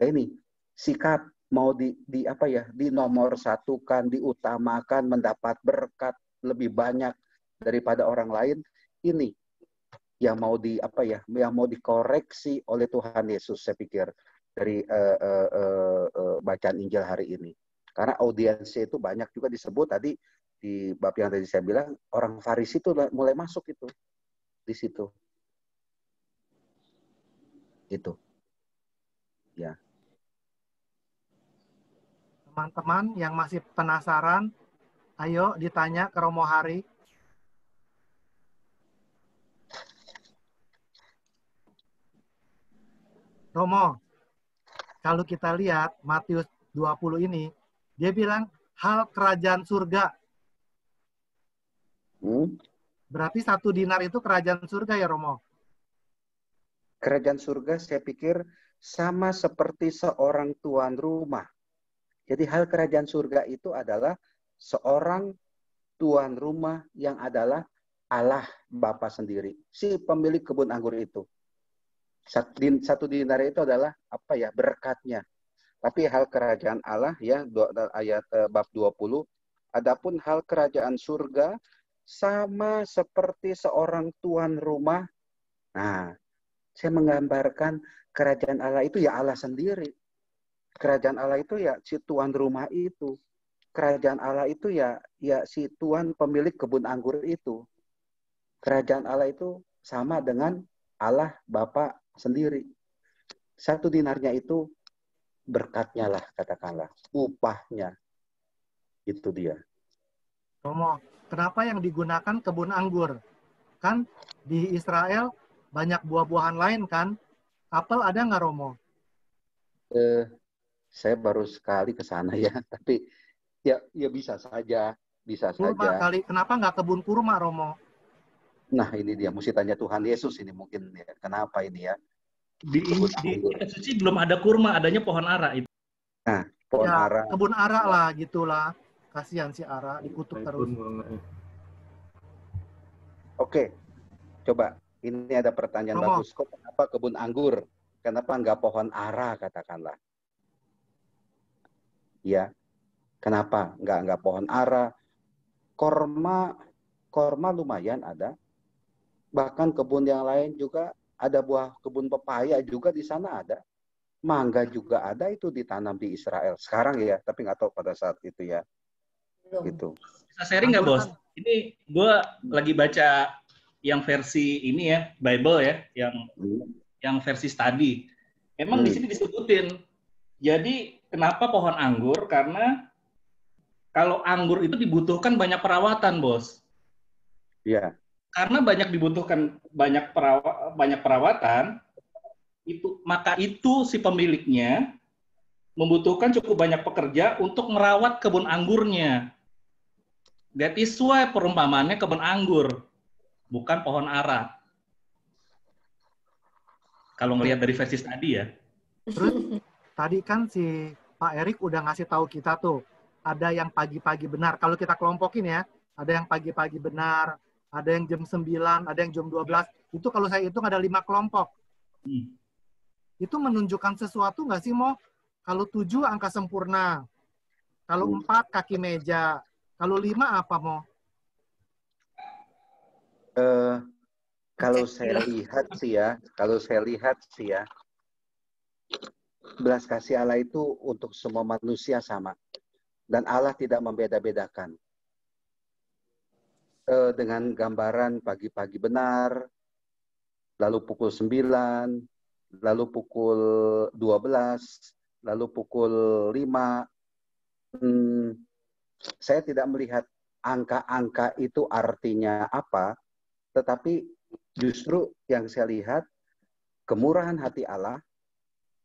Nah, ini sikap mau dinomor satukan, diutamakan, mendapat berkat lebih banyak daripada orang lain. Ini yang mau yang mau dikoreksi oleh Tuhan Yesus, saya pikir, dari bacaan Injil hari ini. Karena audiensnya itu banyak juga disebut tadi di bab yang tadi saya bilang, orang Farisi itu mulai masuk itu di situ. Gitu. Ya. Teman-teman yang masih penasaran, ayo ditanya ke Romo Hari. Romo, kalau kita lihat Matius 20 ini, dia bilang hal kerajaan surga. Berarti 1 dinar itu kerajaan surga ya, Romo? Kerajaan surga saya pikir sama seperti seorang tuan rumah. Jadi hal kerajaan surga itu adalah seorang tuan rumah yang adalah Allah Bapa sendiri, si pemilik kebun anggur itu. 1 dinar itu adalah apa ya, berkatnya. Tapi hal kerajaan Allah ya, ayat bab 20, adapun hal kerajaan surga sama seperti seorang tuan rumah. Nah, saya menggambarkan kerajaan Allah itu ya Allah sendiri. Kerajaan Allah itu ya si tuan rumah itu. Kerajaan Allah itu ya si tuan pemilik kebun anggur itu. Kerajaan Allah itu sama dengan Allah Bapa sendiri. 1 dinarnya itu berkatnya lah, katakanlah. Upahnya. Itu dia. Romo, kenapa yang digunakan kebun anggur? Kan di Israel banyak buah-buahan lain kan? Apel ada nggak, Romo? Saya baru sekali ke sana ya, tapi ya bisa saja, Kurma kali, kenapa nggak kebun kurma, Romo? Nah ini dia, mesti tanya Tuhan Yesus ini mungkin ya, kenapa ini ya? Di kitab suci belum ada kurma, adanya pohon ara itu. Nah, pohon ya, ara. Kebun ara lah, gitulah. Kasihan si ara, dikutuk terus. Oke, coba. Ini ada pertanyaan Romo. bagus. Kok kenapa kebun anggur? Kenapa nggak pohon ara, katakanlah? Ya, kenapa nggak pohon ara? Korma lumayan ada. Bahkan kebun yang lain juga ada, buah kebun pepaya juga di sana ada. Mangga juga ada, itu ditanam di Israel. Sekarang ya, tapi nggak tahu pada saat itu ya. Gitu. Bisa sharing nggak, Bos? Ini gue lagi baca yang versi ini ya, Bible ya, yang versi study. Emang di sini disebutin. Jadi kenapa pohon anggur? Karena kalau anggur itu dibutuhkan banyak perawatan, Bos. Iya. Karena dibutuhkan banyak perawatan, maka itu si pemiliknya membutuhkan cukup banyak pekerja untuk merawat kebun anggurnya. That is why perumpamaannya kebun anggur, bukan pohon ara. Kalau ngelihat dari versi tadi ya. Terus tadi kan si Pak Erik udah ngasih tahu kita tuh, ada yang pagi-pagi benar. Kalau kita kelompokin ya, ada yang pagi-pagi benar, ada yang jam 9, ada yang jam 12. Itu kalau saya hitung ada 5 kelompok. Itu menunjukkan sesuatu nggak sih, Mo? Kalau 7 angka sempurna. Kalau 4 kaki meja. Kalau 5 apa, Mo? Kalau saya lihat sih ya, belas kasih Allah itu untuk semua manusia sama. Dan Allah tidak membeda-bedakan. Dengan gambaran pagi-pagi benar, lalu pukul 9, lalu pukul 12, lalu pukul 5. Saya tidak melihat angka-angka itu artinya apa, tetapi justru yang saya lihat, kemurahan hati Allah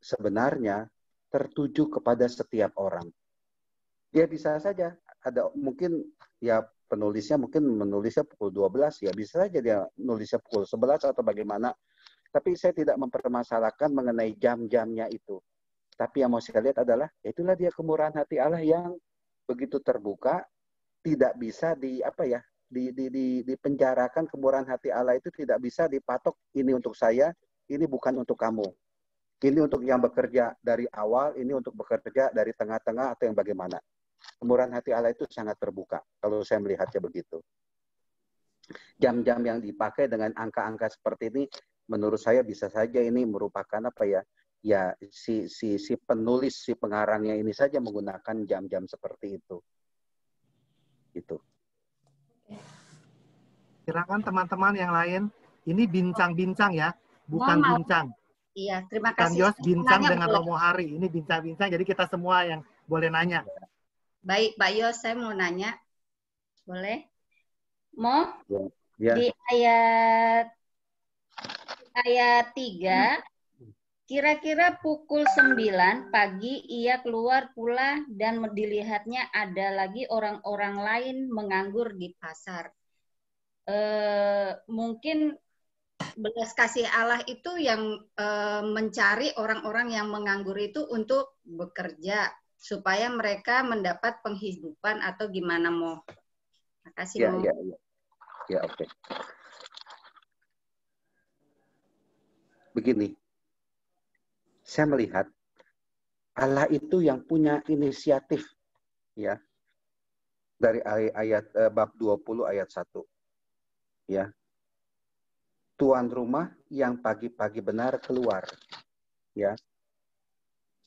sebenarnya tertuju kepada setiap orang. Ya bisa saja, ada mungkin ya penulisnya mungkin menulisnya pukul 12, ya bisa saja dia nulisnya pukul 11 atau bagaimana. Tapi saya tidak mempermasalahkan mengenai jam-jamnya itu. Tapi yang mau saya lihat adalah, itulah dia kemurahan hati Allah yang begitu terbuka, tidak bisa dipenjarakan. Kemurahan hati Allah itu tidak bisa dipatok, ini untuk saya, ini bukan untuk kamu. Ini untuk yang bekerja dari awal, ini untuk bekerja dari tengah-tengah atau yang bagaimana. Kemurahan hati Allah itu sangat terbuka, kalau saya melihatnya begitu. Jam-jam yang dipakai dengan angka-angka seperti ini, menurut saya bisa saja ini merupakan ya si penulis, si pengarangnya ini saja menggunakan jam-jam seperti itu. Itu. Silakan teman-teman yang lain. Ini bincang-bincang ya, bukan Mohon maaf. bincang. Iya, terima Kan kasih. Yos bincang Nanya dengan boleh? Romo Hari. Ini bincang-bincang, jadi kita semua yang boleh nanya. Baik, Pak Yos, saya mau nanya. Boleh? Mo, Ya. di ayat 3, kira-kira pukul 9 pagi ia keluar pula dan dilihatnya ada lagi orang-orang lain menganggur di pasar. Mungkin belas kasih Allah itu yang mencari orang-orang yang menganggur itu untuk bekerja supaya mereka mendapat penghidupan atau gimana, Mo? Makasih, Mo. Ya, oke. Begini, saya melihat Allah itu yang punya inisiatif, ya, dari ayat bab 20 ayat 1, ya. Tuan rumah yang pagi-pagi benar keluar, ya.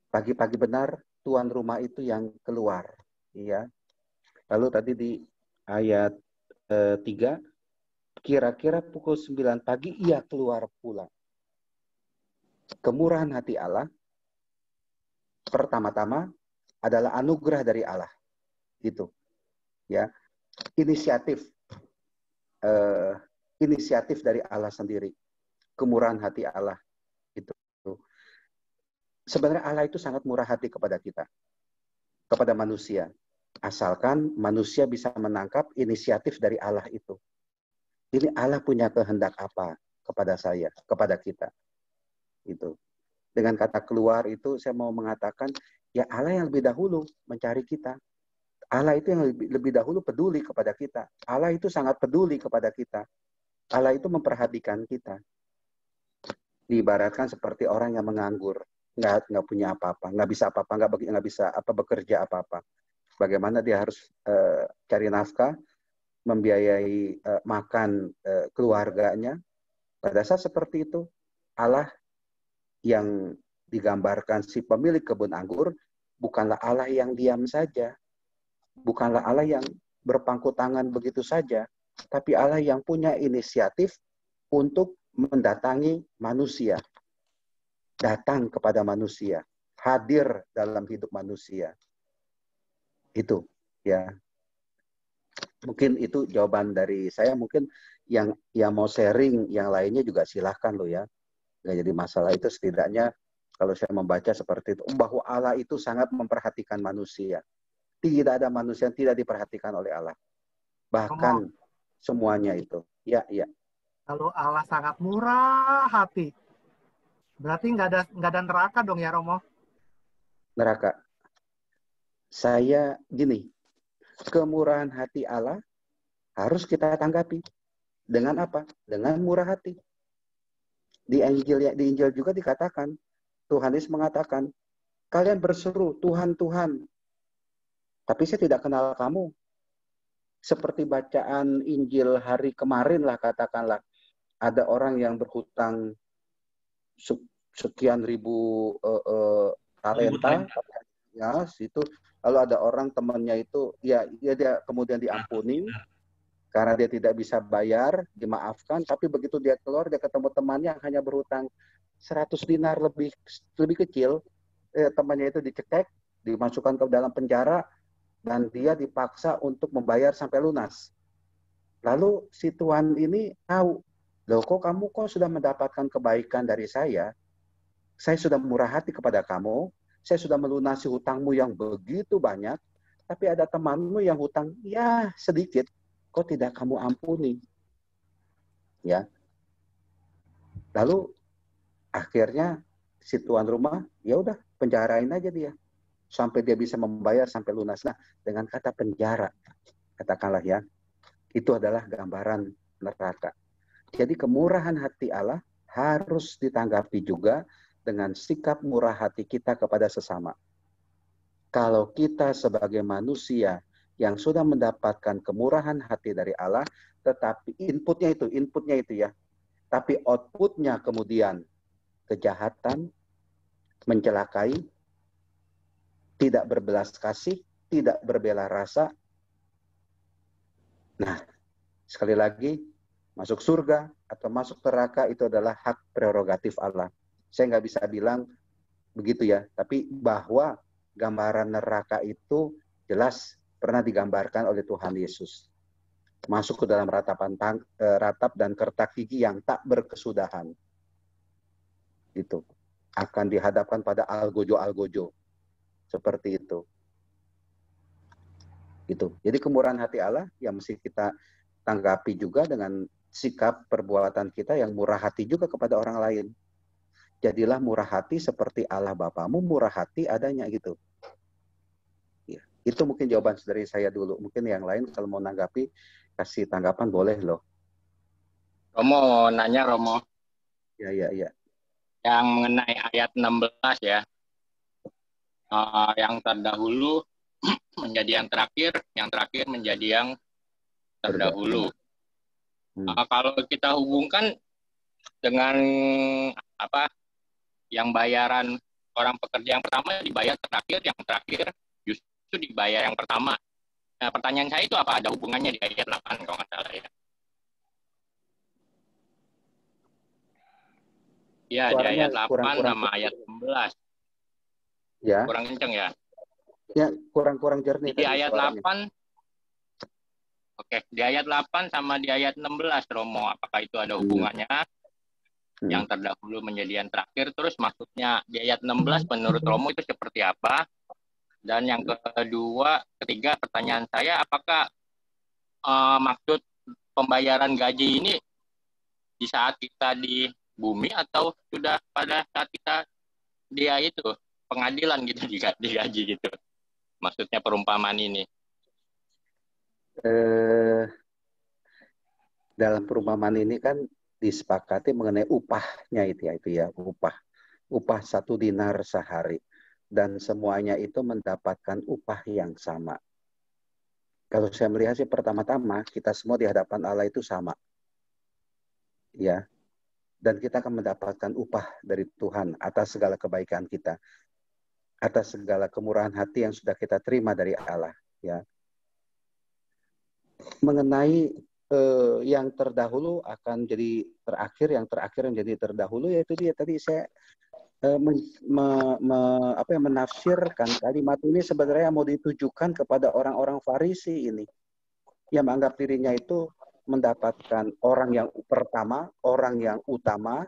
Pagi-pagi benar tuan rumah itu yang keluar, ya. Lalu tadi di ayat 3, kira-kira pukul 9 pagi ia keluar pula. Kemurahan hati Allah pertama-tama adalah anugerah dari Allah, gitu, ya. Inisiatif dari Allah sendiri, kemurahan hati Allah itu. Sebenarnya Allah itu sangat murah hati kepada kita, kepada manusia, asalkan manusia bisa menangkap inisiatif dari Allah itu. Ini Allah punya kehendak apa kepada saya, kepada kita, itu. Dengan kata keluar itu saya mau mengatakan, ya Allah yang lebih dahulu mencari kita. Allah itu yang lebih dahulu peduli kepada kita. Allah itu sangat peduli kepada kita. Allah itu memperhatikan kita. Diibaratkan seperti orang yang menganggur, nggak punya apa-apa, nggak bisa apa-apa, nggak bisa bekerja apa-apa. Bagaimana dia harus cari nafkah, membiayai makan keluarganya. Pada saat seperti itu, Allah yang digambarkan si pemilik kebun anggur bukanlah Allah yang diam saja, bukanlah Allah yang berpangku tangan begitu saja, tapi Allah yang punya inisiatif untuk mendatangi manusia, datang kepada manusia, hadir dalam hidup manusia. Itu, ya. Mungkin itu jawaban dari saya. Mungkin yang mau sharing yang lainnya juga silahkan loh ya. Nggak jadi masalah. Itu setidaknya kalau saya membaca seperti itu, bahwa Allah itu sangat memperhatikan manusia. Tidak ada manusia yang tidak diperhatikan oleh Allah. Bahkan semuanya itu. Ya, ya. Kalau Allah sangat murah hati, berarti nggak ada neraka dong ya, Romo? Neraka. Saya gini, kemurahan hati Allah harus kita tanggapi. Dengan apa? Dengan murah hati. Di Injil juga dikatakan, Tuhan Yesus mengatakan, kalian berseru, Tuhan, Tuhan. Tapi saya tidak kenal kamu. Seperti bacaan Injil hari kemarin lah, katakanlah. Ada orang yang berhutang sekian ribu talenta. Ya, situ. Lalu ada orang temannya itu, ya dia kemudian diampuni. Karena dia tidak bisa bayar, dimaafkan. Tapi begitu dia keluar, dia ketemu temannya yang hanya berhutang 100 dinar lebih kecil. Temannya itu dicekek, dimasukkan ke dalam penjara, dan dia dipaksa untuk membayar sampai lunas. Lalu si tuan ini tahu, loh kok kamu sudah mendapatkan kebaikan dari saya sudah murah hati kepada kamu, saya sudah melunasi hutangmu yang begitu banyak, tapi ada temanmu yang hutang ya sedikit, kok tidak kamu ampuni? Ya. Lalu akhirnya si tuan rumah, ya udah penjarain aja dia sampai dia bisa membayar sampai lunas. Nah, dengan kata penjara, katakanlah ya, itu adalah gambaran neraka. Jadi kemurahan hati Allah harus ditanggapi juga dengan sikap murah hati kita kepada sesama. Kalau kita sebagai manusia yang sudah mendapatkan kemurahan hati dari Allah, tetapi inputnya itu ya, tapi outputnya kemudian kejahatan, mencelakai, tidak berbelas kasih, tidak berbela rasa. Nah, sekali lagi, masuk surga atau masuk neraka itu adalah hak prerogatif Allah. Saya nggak bisa bilang begitu ya, tapi bahwa gambaran neraka itu jelas pernah digambarkan oleh Tuhan Yesus. Masuk ke dalam ratap dan kertak gigi yang tak berkesudahan. Itu akan dihadapkan pada algojo-algojo. Seperti itu. Gitu. Jadi kemurahan hati Allah yang mesti kita tanggapi juga dengan sikap perbuatan kita yang murah hati juga kepada orang lain. Jadilah murah hati seperti Allah Bapamu murah hati adanya gitu. Ya, itu mungkin jawaban dari saya dulu. Mungkin yang lain kalau mau nanggapi kasih tanggapan boleh loh. Romo mau nanya Romo. Ya. Yang mengenai ayat 16 ya. Yang terdahulu menjadi yang terakhir menjadi yang terdahulu. Kalau kita hubungkan dengan apa yang bayaran orang pekerja yang pertama dibayar terakhir, yang terakhir justru dibayar yang pertama. Nah, pertanyaan saya itu apa ada hubungannya di ayat 8 kalau nggak salah ya? Ya, di ayat 8 sama ayat 16. Ya. Kurang kenceng ya? Ya, kurang jernih. Di ayat suaranya. 8, oke, di ayat 8 sama di ayat 16, Romo, apakah itu ada hubungannya? Yang terdahulu menjadi yang terakhir, terus maksudnya di ayat 16 menurut Romo itu seperti apa? Dan yang ketiga pertanyaan saya, apakah maksud pembayaran gaji ini di saat kita di bumi atau sudah pada saat kita dia itu pengadilan gitu digaji gitu? Maksudnya perumpamaan ini. Dalam perumpamaan ini kan disepakati mengenai upahnya itu ya upah 1 dinar sehari dan semuanya itu mendapatkan upah yang sama. Kalau saya melihat sih pertama-tama kita semua di hadapan Allah itu sama, ya, dan kita akan mendapatkan upah dari Tuhan atas segala kebaikan kita, atas segala kemurahan hati yang sudah kita terima dari Allah, ya. Mengenai yang terdahulu akan jadi terakhir, yang terakhir yang jadi terdahulu, yaitu dia tadi saya menafsirkan kalimat ini sebenarnya mau ditujukan kepada orang-orang Farisi ini yang menganggap dirinya itu mendapatkan orang yang pertama, orang yang utama.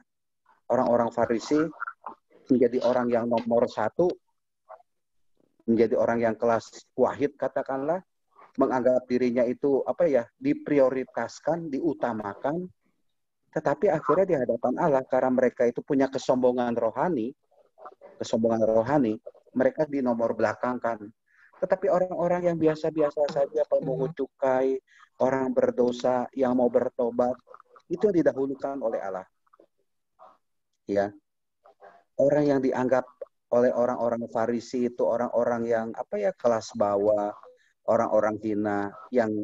Orang-orang Farisi menjadi orang yang nomor 1, menjadi orang yang kelas wahid katakanlah, menganggap dirinya itu diprioritaskan, diutamakan, tetapi akhirnya di hadapan Allah karena mereka itu punya kesombongan rohani, mereka di nomor belakangkan. Tetapi orang-orang yang biasa-biasa saja, pemungut cukai, orang berdosa yang mau bertobat, itu yang didahulukan oleh Allah. Ya. Orang yang dianggap oleh orang-orang Farisi itu orang-orang yang kelas bawah, orang-orang hina yang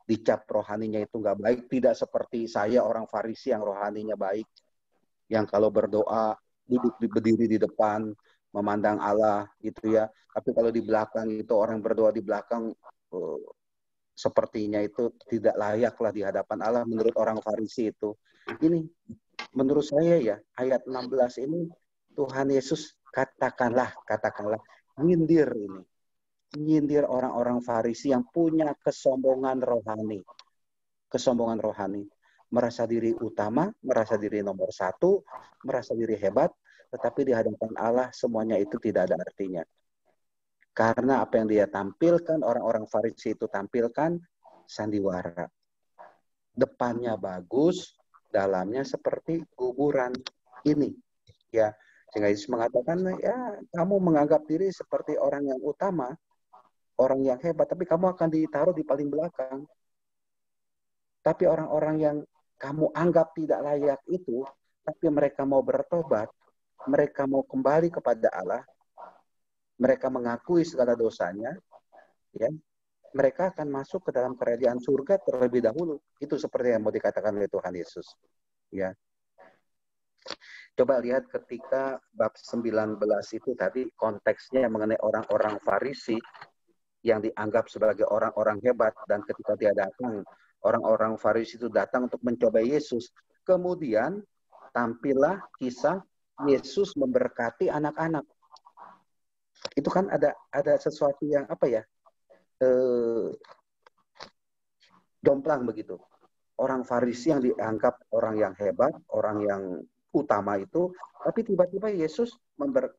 dicap rohaninya itu nggak baik, tidak seperti saya orang Farisi yang rohaninya baik, yang kalau berdoa duduk berdiri di depan memandang Allah gitu ya. Tapi kalau di belakang itu orang berdoa di belakang sepertinya itu tidak layaklah di hadapan Allah menurut orang Farisi itu. Ini menurut saya ya ayat 16 ini Tuhan Yesus katakanlah nyindir orang-orang Farisi yang punya kesombongan rohani, merasa diri utama, merasa diri nomor 1, merasa diri hebat, tetapi di hadapan Allah semuanya itu tidak ada artinya. Karena apa yang dia tampilkan, orang-orang Farisi itu tampilkan sandiwara. Depannya bagus, dalamnya seperti kuburan. Ini ya, sehingga Yesus mengatakan, ya kamu menganggap diri seperti orang yang utama, orang yang hebat, tapi kamu akan ditaruh di paling belakang. Tapi orang-orang yang kamu anggap tidak layak itu, tapi mereka mau bertobat, mereka mau kembali kepada Allah, mereka mengakui segala dosanya, ya, mereka akan masuk ke dalam kerajaan surga terlebih dahulu. Itu seperti yang mau dikatakan oleh Tuhan Yesus. Ya. Coba lihat ketika bab 19 itu tadi konteksnya mengenai orang-orang Farisi yang dianggap sebagai orang-orang hebat, dan ketika dia datang, orang-orang Farisi itu datang untuk mencoba Yesus. Kemudian tampillah kisah Yesus memberkati anak-anak. Itu kan ada sesuatu yang apa ya? Jomplang begitu. Orang Farisi yang dianggap orang yang hebat, orang yang utama itu, tapi tiba-tiba Yesus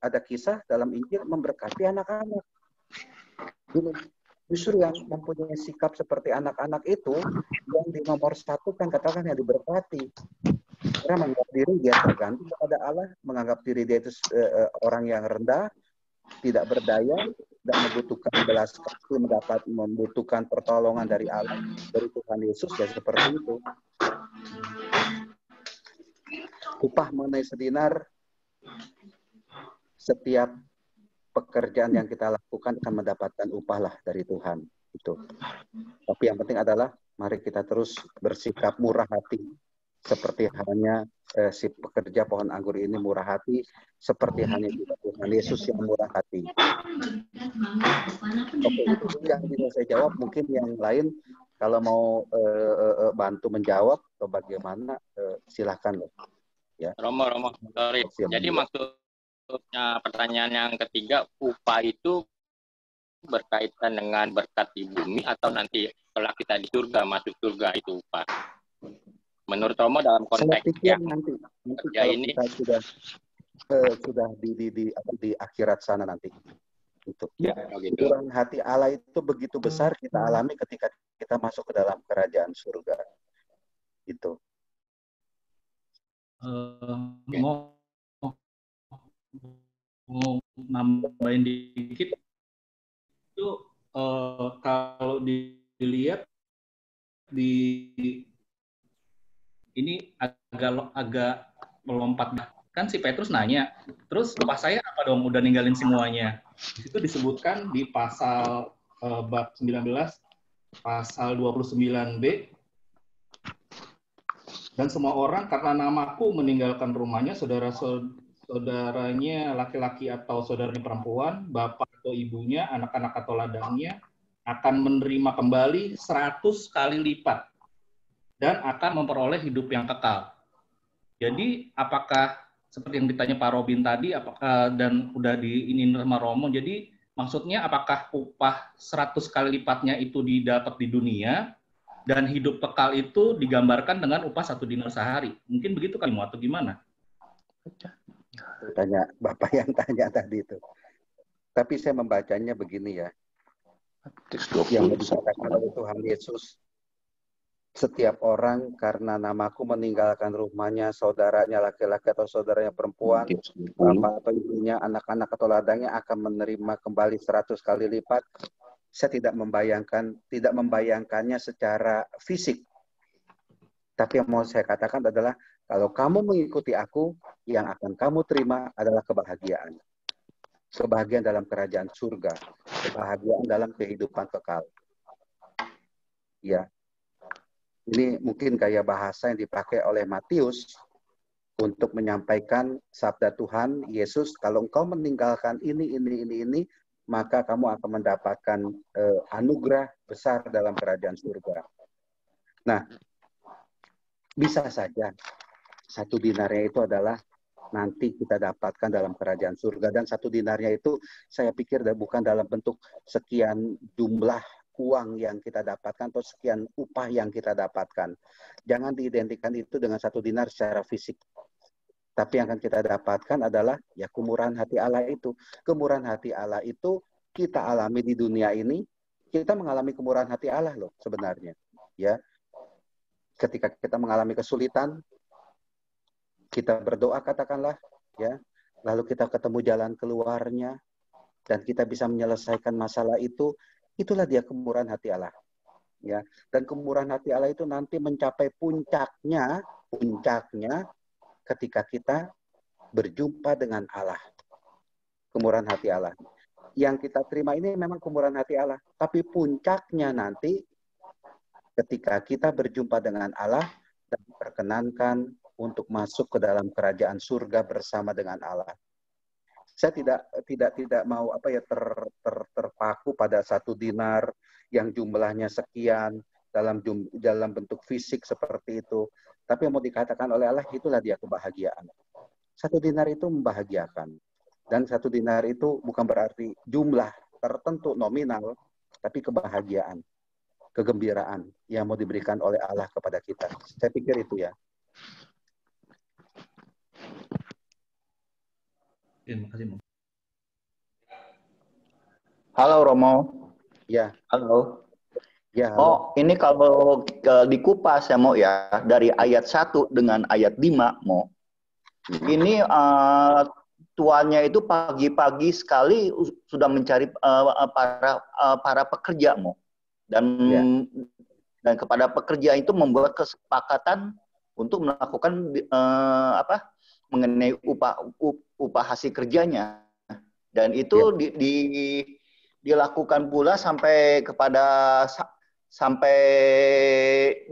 ada kisah dalam Injil memberkati anak-anak. Justru yang mempunyai sikap seperti anak-anak itu, yang di nomor 1 kan katakan yang diberkati. Karena menganggap diri dia tergantung kepada Allah, menganggap diri dia itu orang yang rendah, tidak berdaya, tidak membutuhkan belas kasih, membutuhkan pertolongan dari Allah, dari Tuhan Yesus, ya seperti itu. Upah mengenai sedinar, setiap pekerjaan yang kita lakukan akan mendapatkan upah lah dari Tuhan. Itu. Tapi yang penting adalah mari kita terus bersikap murah hati, seperti halnya si pekerja pohon anggur ini murah hati, seperti halnya juga Tuhan Yesus yang murah hati. Oke, itu yang bisa saya jawab. Mungkin yang lain kalau mau bantu menjawab atau bagaimana, silahkan loh. Ya. Romo, sorry. Jadi maksudnya pertanyaan yang ketiga, upah itu berkaitan dengan berkat di bumi atau nanti setelah kita di surga, masuk surga itu upah? Menurut Romo dalam konteks yang nanti kerja kalau ini kita sudah di akhirat sana nanti. Itu. Ya, gitu. Ukuran hati Allah itu begitu besar kita alami ketika kita masuk ke dalam kerajaan surga. Itu. Mau nambahin dikit itu kalau dilihat di ini agak melompat, kan si Petrus nanya, terus upah saya apa dong, udah ninggalin semuanya. Di situ disebutkan di pasal bab 19 pasal 29b, dan semua orang karena namaku meninggalkan rumahnya, saudaranya laki-laki atau saudaranya perempuan, bapak atau ibunya, anak-anak atau ladangnya, akan menerima kembali 100 kali lipat dan akan memperoleh hidup yang kekal. Jadi apakah seperti yang ditanya Pak Robin tadi, dan udah diinin sama Romo, jadi maksudnya apakah upah 100 kali lipatnya itu didapat di dunia, dan hidup kekal itu digambarkan dengan upah 1 dinar sehari? Mungkin begitu kali, atau gimana? Tanya Bapak yang tanya tadi itu. Tapi saya membacanya begini ya. Yang dikatakan oleh Tuhan Yesus, setiap orang karena namaku meninggalkan rumahnya, saudaranya laki-laki atau saudaranya perempuan, bapak atau ibunya, anak-anak atau ladangnya akan menerima kembali 100 kali lipat. Saya tidak membayangkannya secara fisik. Tapi yang mau saya katakan adalah, kalau kamu mengikuti aku, yang akan kamu terima adalah kebahagiaan. Kebahagiaan dalam kerajaan surga. Kebahagiaan dalam kehidupan kekal. Ya. Ini mungkin kayak bahasa yang dipakai oleh Matius untuk menyampaikan sabda Tuhan Yesus, kalau engkau meninggalkan ini, maka kamu akan mendapatkan anugerah besar dalam kerajaan surga. Nah, bisa saja 1 dinarnya itu adalah nanti kita dapatkan dalam kerajaan surga, dan 1 dinarnya itu saya pikir bukan dalam bentuk sekian jumlah uang yang kita dapatkan atau sekian upah yang kita dapatkan. Jangan diidentikan itu dengan 1 dinar secara fisik. Tapi yang akan kita dapatkan adalah ya kemurahan hati Allah itu. Kemurahan hati Allah itu kita alami di dunia ini. Kita mengalami kemurahan hati Allah loh sebenarnya. Ya, ketika kita mengalami kesulitan, kita berdoa katakanlah, ya, lalu kita ketemu jalan keluarnya, dan kita bisa menyelesaikan masalah itu. Itulah dia kemurahan hati Allah. Ya, dan kemurahan hati Allah itu nanti mencapai puncaknya ketika kita berjumpa dengan Allah. Kemurahan hati Allah. Yang kita terima ini memang kemurahan hati Allah. Tapi puncaknya nanti ketika kita berjumpa dengan Allah dan diperkenankan untuk masuk ke dalam kerajaan surga bersama dengan Allah. Saya tidak mau terpaku pada 1 dinar yang jumlahnya sekian dalam bentuk fisik seperti itu. Tapi yang mau dikatakan oleh Allah, itulah dia kebahagiaan. 1 dinar itu membahagiakan. Dan 1 dinar itu bukan berarti jumlah tertentu nominal, tapi kebahagiaan, kegembiraan yang mau diberikan oleh Allah kepada kita. Saya pikir itu ya. Terima kasih, Mo. Halo Romo. Ya. Halo. Ya, halo. Oh, ini kalau dikupas ya Mo ya, dari ayat 1 dengan ayat 5 Mo. Ini tuannya itu pagi-pagi sekali sudah mencari para pekerja Mo. Dan kepada pekerja itu membuat kesepakatan untuk melakukan mengenai upah hasil kerjanya, dan itu dilakukan pula sampai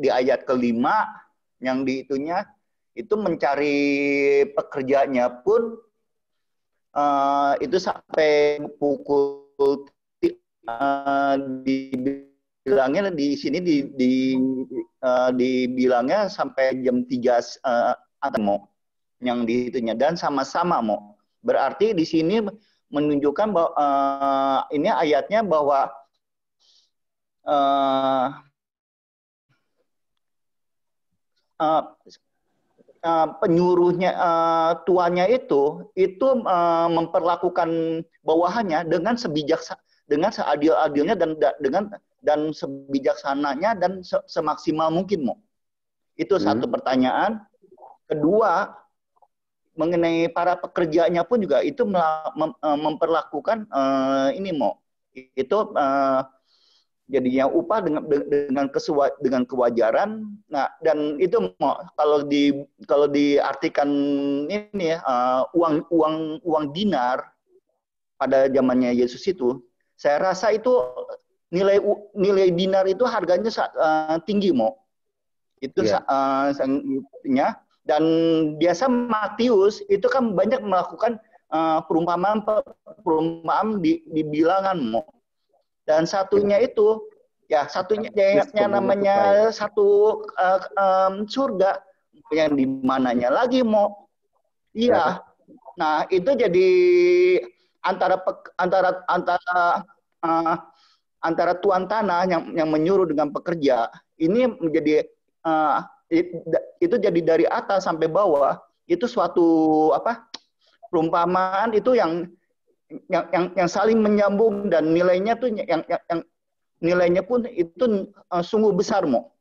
di ayat kelima yang diitunya itu mencari pekerjanya pun itu sampai pukul dibilangnya di sini dibilangnya sampai jam 3 Mo yang dihitunya, dan sama-sama Mo. Berarti di sini menunjukkan bahwa ini ayatnya bahwa penyuruhnya tuannya itu memperlakukan bawahannya dengan seadil-adilnya dan sebijaksananya dan semaksimal mungkin Mo. Itu satu pertanyaan. Kedua, mengenai para pekerjanya pun juga itu memperlakukan ini Mo. Itu jadinya upah dengan kewajaran. Nah, dan itu Mo, kalau diartikan ini uang dinar pada zamannya Yesus itu, saya rasa itu nilai dinar itu harganya tinggi Mo. Itu dan biasa Matius itu kan banyak melakukan perumpamaan di bilangan Mo. Dan satunya itu satunya namanya satu surga yang di mananya lagi Mo. Iya. Nah, itu jadi antara tuan tanah yang menyuruh dengan pekerja ini menjadi itu jadi dari atas sampai bawah, itu suatu perumpamaan itu yang saling menyambung, dan nilainya tuh yang nilainya pun itu sungguh besar Mo.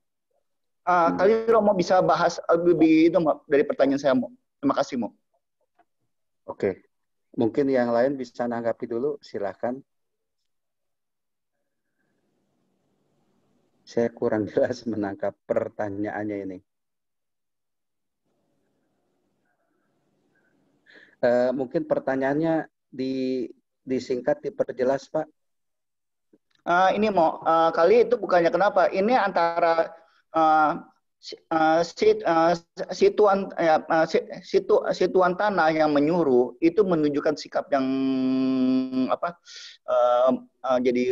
Kali Romo bisa bahas lebih itu Mo, dari pertanyaan saya Mo. Terima kasih Mo. Oke, mungkin yang lain bisa nanggapi dulu, silakan. Saya kurang jelas menangkap pertanyaannya ini. Mungkin pertanyaannya disingkat, diperjelas, Pak. Ini Mo, kali itu bukannya kenapa? Ini antara si tuan tanah yang menyuruh itu menunjukkan sikap yang jadi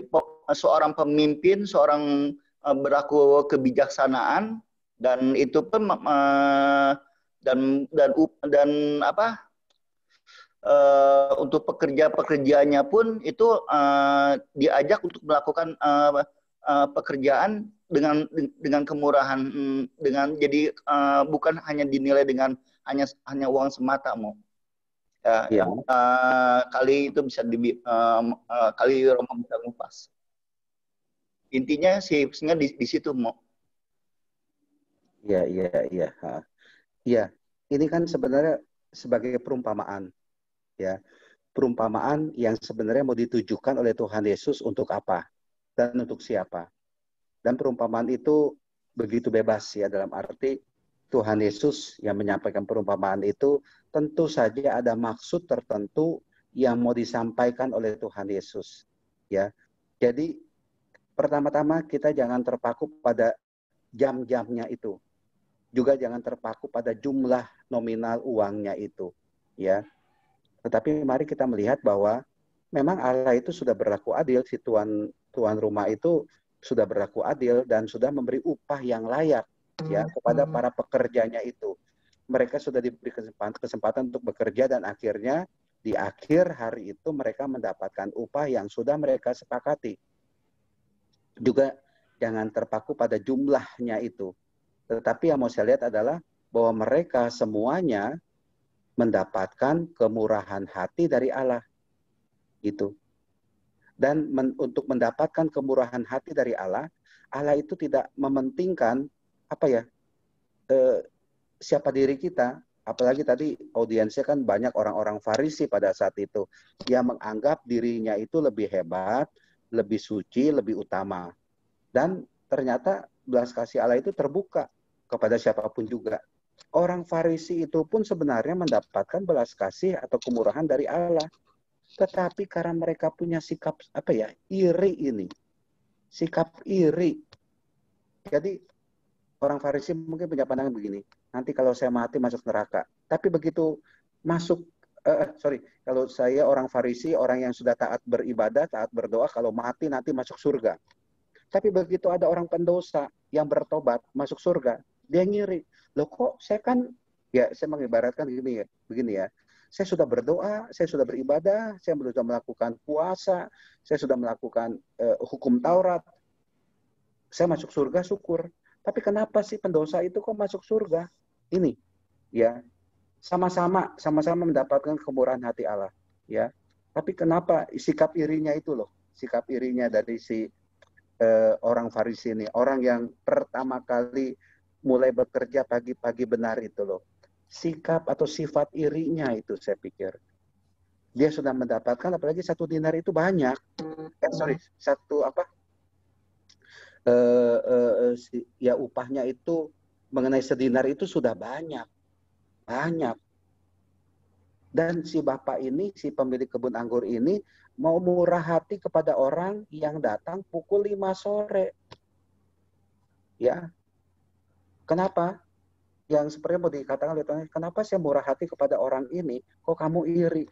seorang pemimpin, seorang berlaku kebijaksanaan, dan itu pun untuk pekerjanya pun itu diajak untuk melakukan pekerjaan dengan kemurahan, jadi bukan hanya dinilai dengan hanya uang semata Mo. Kali itu bisa kali Romo bisa ngupas. Intinya sehingga di situ Mo. Iya. Ini kan sebenarnya sebagai perumpamaan, ya, perumpamaan yang sebenarnya mau ditujukan oleh Tuhan Yesus untuk apa dan untuk siapa. Dan perumpamaan itu begitu bebas ya, dalam arti Tuhan Yesus yang menyampaikan perumpamaan itu tentu saja ada maksud tertentu yang mau disampaikan oleh Tuhan Yesus, ya. Jadi pertama-tama kita jangan terpaku pada jam-jamnya itu. juga jangan terpaku pada jumlah nominal uangnya itu, ya. Tetapi mari kita melihat bahwa memang Allah itu sudah berlaku adil, si tuan rumah itu sudah berlaku adil dan sudah memberi upah yang layak ya kepada para pekerjanya itu. Mereka sudah diberi kesempatan untuk bekerja dan akhirnya di akhir hari itu mereka mendapatkan upah yang sudah mereka sepakati. Juga jangan terpaku pada jumlahnya itu. Tetapi yang mau saya lihat adalah bahwa mereka semuanya mendapatkan kemurahan hati dari Allah. Gitu. Dan untuk mendapatkan kemurahan hati dari Allah, Allah itu tidak mementingkan siapa diri kita. Apalagi tadi audiensnya kan banyak orang-orang Farisi pada saat itu yang menganggap dirinya itu lebih hebat, lebih suci, lebih utama. Dan ternyata belas kasih Allah itu terbuka kepada siapapun juga. Orang Farisi itu pun sebenarnya mendapatkan belas kasih atau kemurahan dari Allah. Tetapi karena mereka punya sikap iri ini. Sikap iri. Jadi orang Farisi mungkin punya pandangan begini, nanti kalau saya mati masuk neraka. Tapi begitu masuk, kalau saya orang Farisi, orang yang sudah taat beribadah, taat berdoa, kalau mati nanti masuk surga. Tapi begitu ada orang pendosa yang bertobat masuk surga, dia ngiri. Loh kok saya kan, ya saya mengibaratkan begini ya. Saya sudah berdoa, saya sudah beribadah, saya sudah melakukan puasa, saya sudah melakukan hukum Taurat. Saya masuk surga, syukur. Tapi kenapa sih pendosa itu kok masuk surga? Ini, ya, sama-sama mendapatkan kemurahan hati Allah, ya. Tapi kenapa sikap irinya itu loh, sikap irinya dari si orang Farisi ini, orang yang pertama kali mulai bekerja pagi-pagi benar itu loh, sikap atau sifat irinya itu saya pikir dia sudah mendapatkan, apalagi 1 dinar itu banyak, upahnya itu mengenai sedinar itu sudah banyak. Dan si bapak ini, si pemilik kebun anggur ini mau murah hati kepada orang yang datang pukul 5 sore. Ya. Kenapa? Yang sepertinya mau dikatakan oleh Tuhan, kenapa saya murah hati kepada orang ini, kok kamu iri?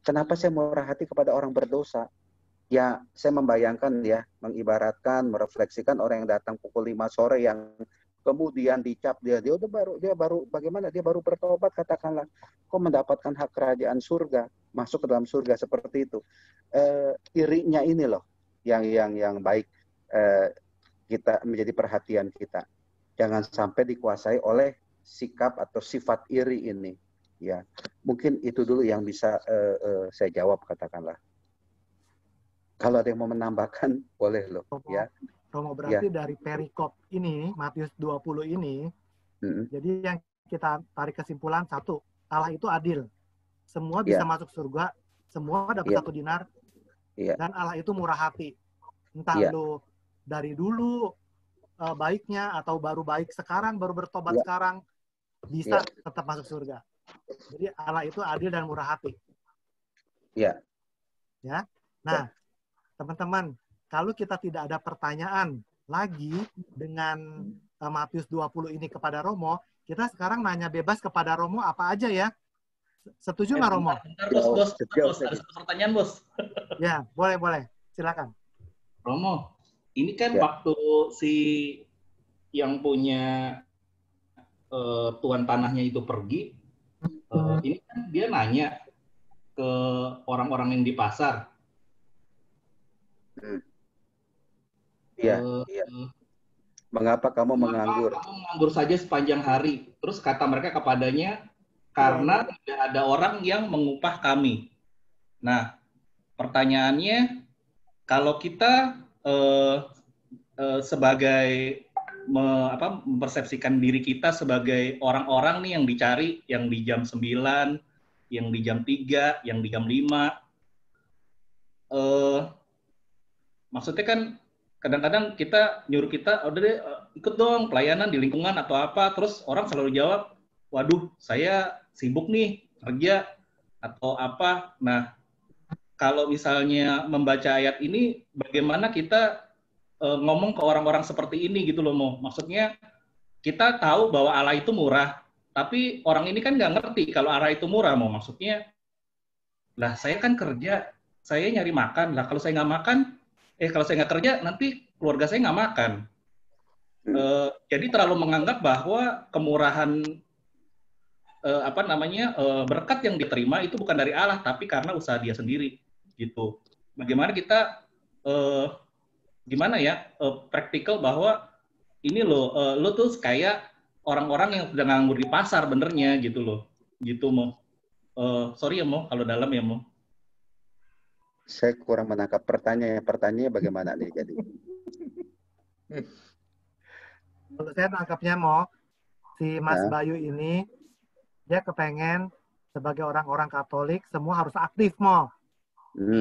Kenapa saya murah hati kepada orang berdosa? Ya, saya membayangkan ya, mengibaratkan, merefleksikan orang yang datang pukul 5 sore yang kemudian dicap dia baru bagaimana? Dia baru bertobat katakanlah. Kok mendapatkan hak kerajaan surga, masuk ke dalam surga seperti itu. Irinya ini loh yang baik kita menjadi perhatian kita. Jangan sampai dikuasai oleh sikap atau sifat iri ini. Ya, mungkin itu dulu yang bisa saya jawab katakanlah. Kalau ada yang mau menambahkan, boleh loh. Ya. Romo, berarti dari perikop ini, Matius 20 ini, jadi yang kita tarik kesimpulan, 1, Allah itu adil. Semua bisa masuk surga, semua dapat 1 dinar, dan Allah itu murah hati. Entah lu dari dulu baiknya, atau baru baik sekarang, baru bertobat sekarang, bisa tetap masuk surga. Jadi Allah itu adil dan murah hati. Iya. Ya. Nah, teman-teman, kalau kita tidak ada pertanyaan lagi dengan Matius 20 ini kepada Romo, kita sekarang nanya bebas kepada Romo apa aja ya. Setuju nggak Romo? Bentar, bos. Ada 1 pertanyaan, bos. Ya, boleh. Silakan. Romo, ini kan waktu si yang punya tuan tanahnya itu pergi, ini kan dia nanya ke orang-orang yang di pasar. Iya. Mengapa kamu menganggur? Kamu menganggur saja sepanjang hari. Terus kata mereka kepadanya, karena tidak ada orang yang mengupah kami. Nah, pertanyaannya, kalau kita sebagai mempersepsikan diri kita sebagai orang-orang nih yang dicari, yang di jam 9, yang di jam 3, yang di jam 5, maksudnya kan kadang-kadang kita nyuruh kita, udah deh ikut dong pelayanan di lingkungan atau apa, terus orang selalu jawab, waduh saya sibuk nih kerja atau apa. Nah, kalau misalnya membaca ayat ini, bagaimana kita ngomong ke orang-orang seperti ini gitu loh, Mo. Maksudnya kita tahu bahwa Allah itu murah, tapi orang ini kan nggak ngerti kalau Allah itu murah. Mau maksudnya, lah saya kan kerja, saya nyari makan. Lah kalau saya nggak makan, kalau saya nggak kerja, nanti keluarga saya nggak makan. Jadi terlalu menganggap bahwa kemurahan berkat yang diterima itu bukan dari Allah, tapi karena usaha dia sendiri, gitu. Bagaimana kita praktikal bahwa ini lo tuh kayak orang-orang yang sedang nganggur di pasar benernya gitu loh, gitu Mo. Sorry ya Mo, kalau dalam ya Mo. Saya kurang menangkap pertanyaannya bagaimana nih jadi. Kalau saya tangkapnya Mo, si Mas Bayu ini dia kepengen sebagai orang-orang Katolik semua harus aktif Mo.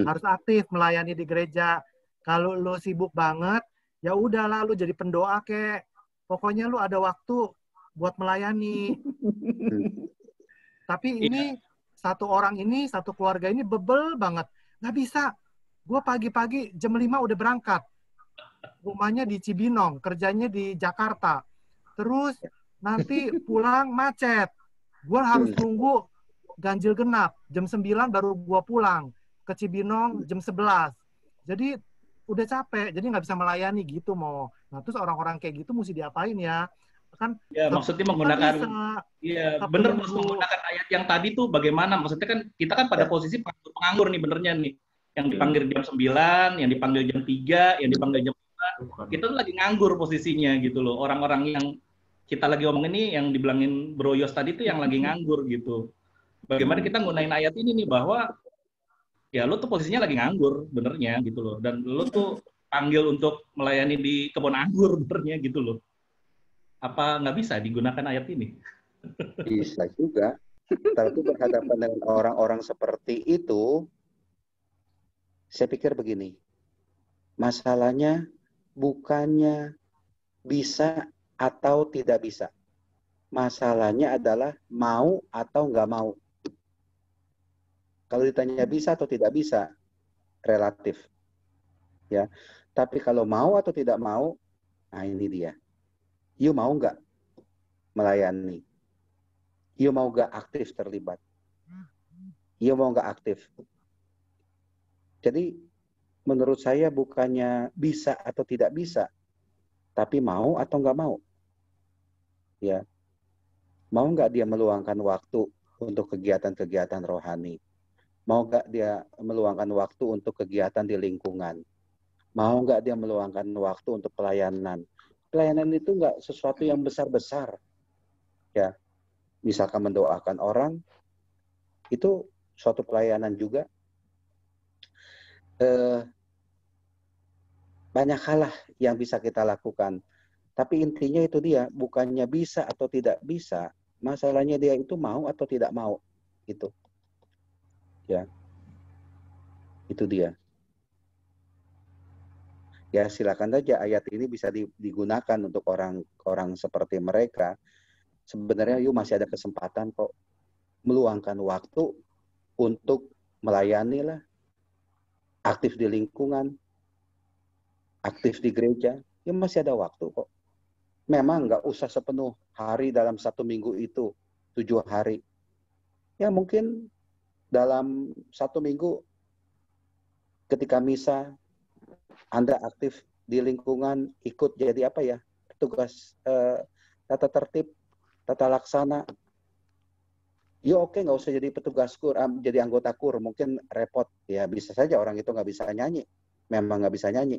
Harus aktif melayani di gereja. Kalau lo sibuk banget, ya udahlah lu jadi pendoa kek. Pokoknya lu ada waktu buat melayani. Tapi ini satu orang ini, satu keluarga ini bebel banget. Nggak bisa. Gue pagi-pagi jam 5 udah berangkat. Rumahnya di Cibinong, kerjanya di Jakarta. Terus nanti pulang macet. Gue harus nunggu ganjil genap. Jam 9 baru gue pulang. Ke Cibinong jam 11. Jadi udah capek, jadi nggak bisa melayani gitu Mo. Nah terus orang-orang kayak gitu mesti diapain ya? Kan ya maksudnya menggunakan bener menggunakan ayat yang tadi tuh bagaimana? Maksudnya kan kita kan pada posisi penganggur nih benernya nih. Yang dipanggil jam 9, yang dipanggil jam 3, yang dipanggil jam 4. Kita tuh lagi nganggur posisinya gitu loh. Orang-orang yang kita lagi ngomong ini yang dibilangin Bro Yos tadi tuh yang lagi nganggur gitu. Bagaimana kita nggunain ayat ini nih bahwa ya lo tuh posisinya lagi nganggur benernya gitu loh, dan lo tuh panggil untuk melayani di kebun anggur benernya gitu loh. Apa nggak bisa digunakan ayat ini? Bisa juga, tapi berhadapan dengan orang-orang seperti itu, saya pikir begini, masalahnya bukannya bisa atau tidak bisa, masalahnya adalah mau atau nggak mau. Kalau ditanya bisa atau tidak bisa, relatif. Ya. Tapi kalau mau atau tidak mau, nah ini dia. You mau nggak melayani? You mau nggak aktif terlibat? You mau nggak aktif? Jadi menurut saya bukannya bisa atau tidak bisa, tapi mau atau nggak mau. Ya. Mau nggak dia meluangkan waktu untuk kegiatan-kegiatan rohani? Mau nggak dia meluangkan waktu untuk kegiatan di lingkungan? Mau nggak dia meluangkan waktu untuk pelayanan? Pelayanan itu nggak sesuatu yang besar-besar. Ya, misalkan mendoakan orang, itu suatu pelayanan juga. Banyak hal lah yang bisa kita lakukan. Tapi intinya itu dia, bukannya bisa atau tidak bisa. Masalahnya dia itu mau atau tidak mau. Gitu. Ya, itu dia. Ya silakan saja ayat ini bisa digunakan untuk orang seperti mereka. Sebenarnya masih ada kesempatan kok meluangkan waktu untuk melayani lah, aktif di lingkungan, aktif di gereja. Ya masih ada waktu kok. Memang nggak usah sepenuh hari dalam 1 minggu itu 7 hari. Ya mungkin dalam 1 minggu ketika misa Anda aktif di lingkungan, ikut jadi apa ya, petugas tata tertib, tata laksana. Ya oke, nggak usah jadi petugas kur, jadi anggota kur, mungkin repot. Ya bisa saja orang itu nggak bisa nyanyi, memang nggak bisa nyanyi.